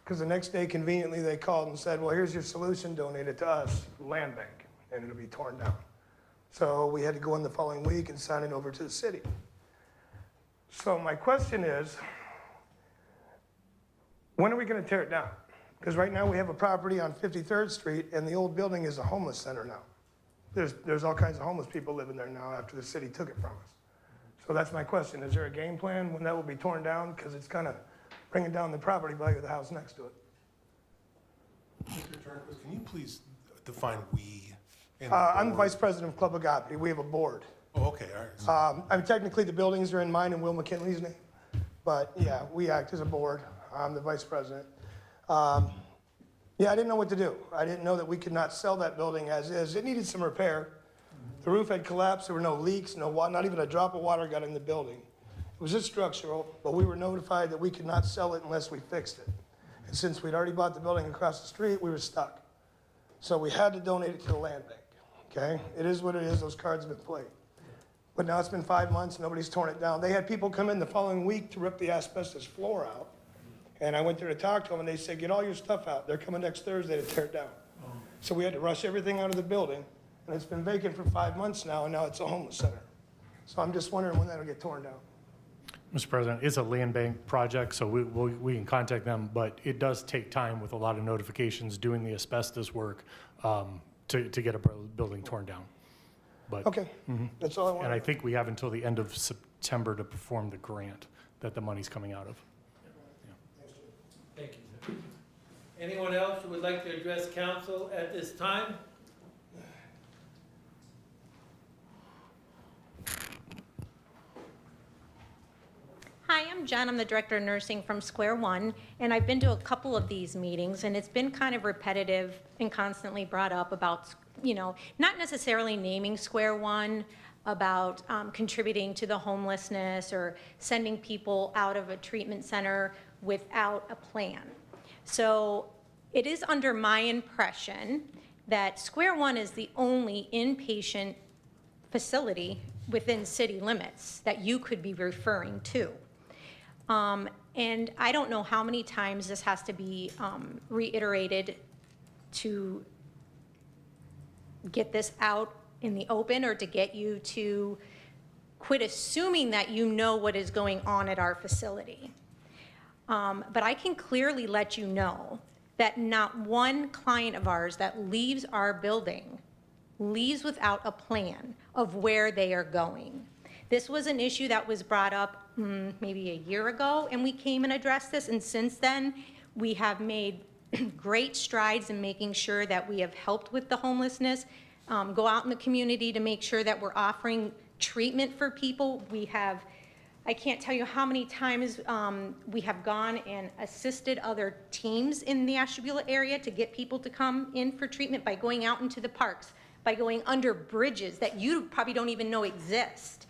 because the next day conveniently they called and said, well, here's your solution, donate it to us, land bank, and it'll be torn down. So we had to go in the following week and sign it over to the city. So my question is, when are we going to tear it down? Because right now we have a property on 53rd Street, and the old building is a homeless center now. There's all kinds of homeless people living there now after the city took it from us. So that's my question. Is there a game plan when that will be torn down? Because it's kind of bringing down the property value of the house next to it. Mr. Turnquist, can you please define "we"? I'm the vice president of Club Agape. We have a board. Oh, okay, all right. I'm technically, the buildings are in mine and Will McKinley's name, but yeah, we act as a board. I'm the vice president. Yeah, I didn't know what to do. I didn't know that we could not sell that building as is. It needed some repair. The roof had collapsed. There were no leaks, no water, not even a drop of water got in the building. It was just structural, but we were notified that we could not sell it unless we fixed it. And since we'd already bought the building across the street, we were stuck. So we had to donate it to the land bank, okay? It is what it is. Those cards have been played. But now it's been 5 months, nobody's torn it down. They had people come in the following week to rip the asbestos floor out. And I went there to talk to them, and they said, get all your stuff out. They're coming next Thursday to tear it down. So we had to rush everything out of the building, and it's been vacant for 5 months now, and now it's a homeless center. So I'm just wondering when that'll get torn down. Mr. President, it's a land bank project, so we can contact them, but it does take time with a lot of notifications doing the asbestos work to get a building torn down. But, Okay, that's all I and I wanted. think we have until the end of September to perform the grant that the money's coming out of. Thank you, sir. Anyone else who would like to address council at this time? Hi, I'm Jen. I'm the Director of Nursing from Square One, and I've been to a couple of these meetings, and it's been kind of repetitive and constantly brought up about, not necessarily naming Square One, about contributing to the homelessness or sending people out of a treatment center without a plan. So it is under my impression that Square One is the only inpatient facility within city limits that you could be referring to. And I don't know how many times this has to be reiterated to get this out in the open or to get you to quit assuming that you know what is going on at our facility. But I can clearly let you know that not one client of ours that leaves our building leaves without a plan of where they are going. This was an issue that was brought up maybe a year ago, and we came and addressed this, and since then, we have made great strides in making sure that we have helped with the homelessness, go out in the community to make sure that we're offering treatment for people. We have, I can't tell you how many times we have gone and assisted other teams in the Ashtabula area to get people to come in for treatment by going out into the parks, by going under bridges that you probably don't even know exist.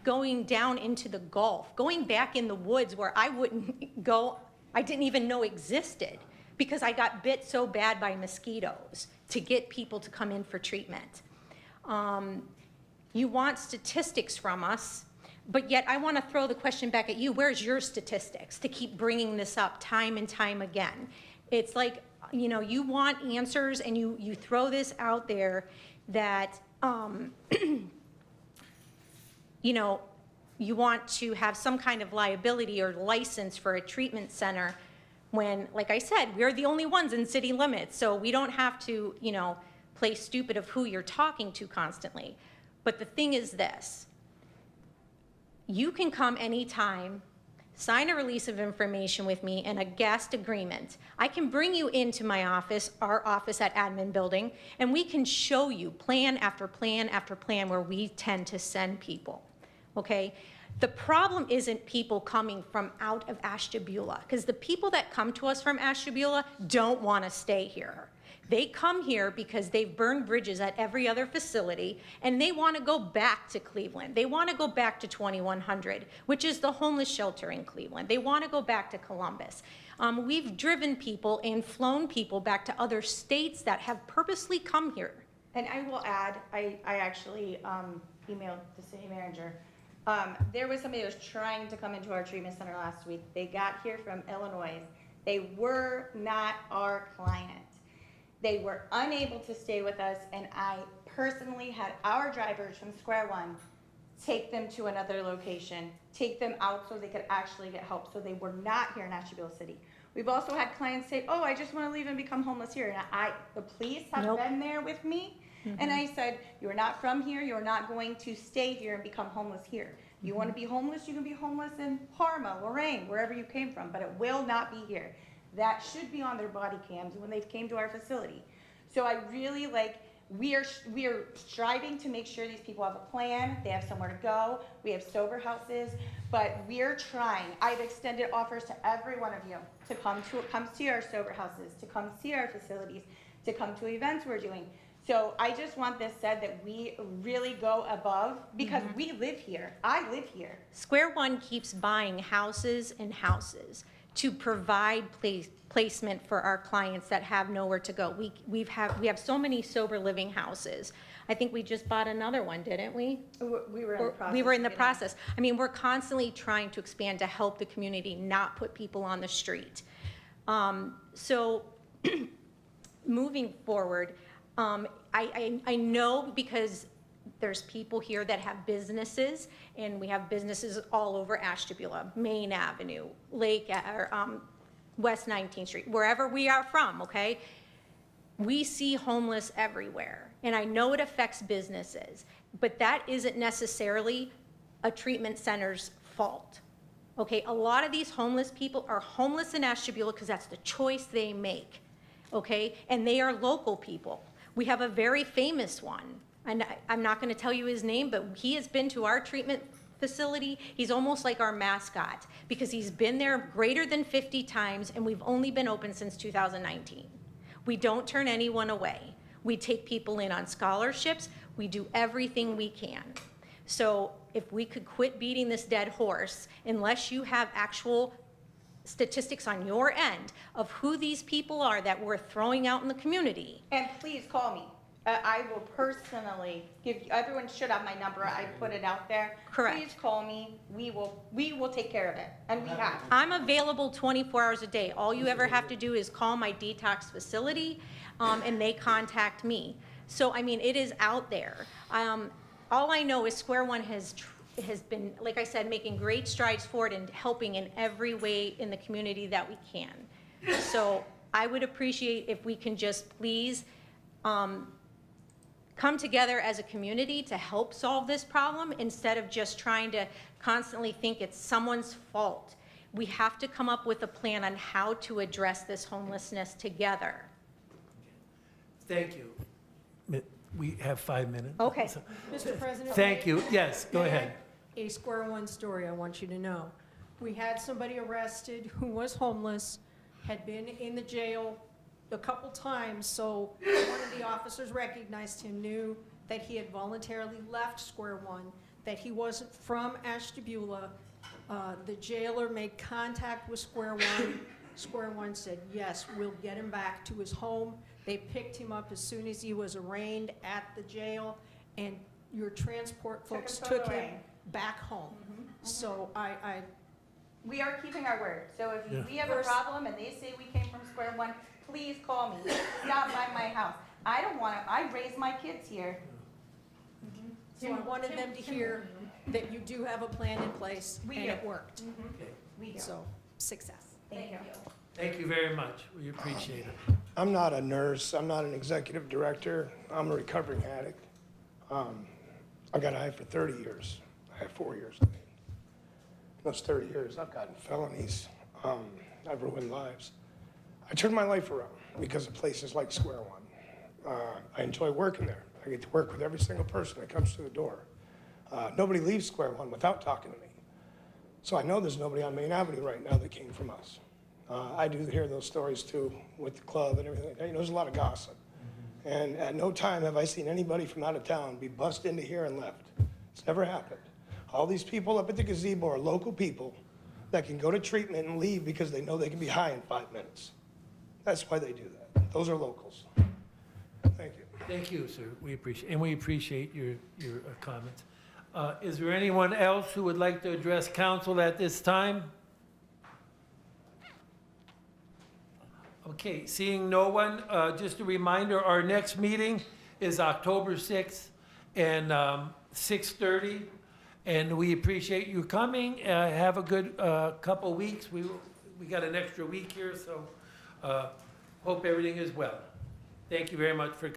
Going down into the Gulf, going back in the woods where I wouldn't go, I didn't even know existed because I got bit so bad by mosquitoes to get people to come in for treatment. You want statistics from us, but yet I want to throw the question back at you, where's your statistics to keep bringing this up time and time again? It's like, you want answers and you throw this out there that, you want to have some kind of liability or license for a treatment center when, like I said, we're the only ones in city limits, so we don't have to, play stupid of who you're talking to constantly. But the thing is this, you can come anytime, sign a release of information with me and a guest agreement. I can bring you into my office, our office at Admin Building, and we can show you plan after plan after plan where we tend to send people. Okay? The problem isn't people coming from out of Ashtabula, because the people that come to us from Ashtabula don't want to stay here. They come here because they've burned bridges at every other facility, and they want to go back to Cleveland. They want to go back to 2100, which is the homeless shelter in Cleveland. They want to go back to Columbus. We've driven people and flown people back to other states that have purposely come here. And I will add, I actually emailed the city manager. There was somebody that was trying to come into our treatment center last week. They got here from Illinois. They were not our client. They were unable to stay with us, and I personally had our drivers from Square One take them to another location, take them out so they could actually get help, so they were not here in Ashtabula City. We've also had clients say, oh, I just want to leave and become homeless here. And the police have been there with me. And I said, you're not from here, you're not going to stay here and become homeless here. You want to be homeless, you can be homeless in Parma, Lorraine, wherever you came from, but it will not be here. That should be on their body cams when they came to our facility. So I really we are striving to make sure these people have a plan, they have somewhere to go, we have sober houses, but we're trying. I've extended offers to every one of you to come see our sober houses, to come see our facilities, to come to events we're doing. So I just want this said that we really go above because we live here. I live here. Square One keeps buying houses and houses to provide placement for our clients that have nowhere to go. We have so many sober living houses. I think we just bought another one, didn't we? We were in the process. We were in the process. I mean, we're constantly trying to expand to help the community, not put people on the street. So moving forward, I know because There's people here that have businesses, and we have businesses all over Ashtabula, Main Avenue, West 19th Street, wherever we are from, okay? We see homeless everywhere, and I know it affects businesses, but that isn't necessarily a treatment center's fault, okay? A lot of these homeless people are homeless in Ashtabula because that's the choice they make, okay? And they are local people. We have a very famous one, and I'm not going to tell you his name, but he has been to our treatment facility. He's almost like our mascot because he's been there greater than 50 times, and we've only been open since 2019. We don't turn anyone away. We take people in on scholarships. We do everything we can. So if we could quit beating this dead horse, unless you have actual statistics on your end of who these people are that we're throwing out in the community. And please call me. I will personally give you, everyone should have my number. I put it out there. Correct. Please call me. We will take care of it. And we have. I'm available 24 hours a day. All you ever have to do is call my detox facility, and they contact me. So, I mean, it is out there. All I know is Square One has been, like I said, making great strides forward and helping in every way in the community that we can. So I would appreciate if we can just please come together as a community to help solve this problem instead of just trying to constantly think it's someone's fault. We have to come up with a plan on how to address this homelessness together. Thank you. We have 5 minutes. Okay. Mr. President? Thank you. Yes, go ahead. A Square One story I want you to know. We had somebody arrested who was homeless, had been in the jail a couple times, so one of the officers recognized him, knew that he had voluntarily left Square One, that he wasn't from Ashtabula. The jailer made contact with Square One. Square One said, yes, we'll get him back to his home. They picked him up as soon as he was arraigned at the jail, and your transport folks took him back home. So We are keeping our word. So if Yeah. we have a problem and they say we came from Square One, please call me. Stop by my house. I don't want to, I raise my kids here. So I wanted them to hear that you do have a plan in place, We and do. it worked. Okay. We do. So, success. Thank you. Thank you very much. We appreciate it. I'm not a nurse, I'm not an executive director, I'm a recovering addict. I got high for 30 years. I have 4 years. Those 30 years, I've gotten felonies. I've ruined lives. I turned my life around because of places like Square One. I enjoy working there. I get to work with every single person that comes through the door. Nobody leaves Square One without talking to me. So I know there's nobody on Main Avenue right now that came from us. I do hear those stories too with the club and everything. You know, there's a lot of gossip. And at no time have I seen anybody from out of town be bussed into here and left. It's never happened. All these people up at the gazebo are local people that can go to treatment and leave because they know they can be high in 5 minutes. That's why they do that. Those are locals. Thank you. Thank you, sir. We appreciate your comments. Is there anyone else who would like to address council at this time? Okay, seeing no one, just a reminder, our next meeting is October 6th and 6:30. And we appreciate you coming. Have a good couple weeks. We got an extra week here, so hope everything is well. Thank you very much for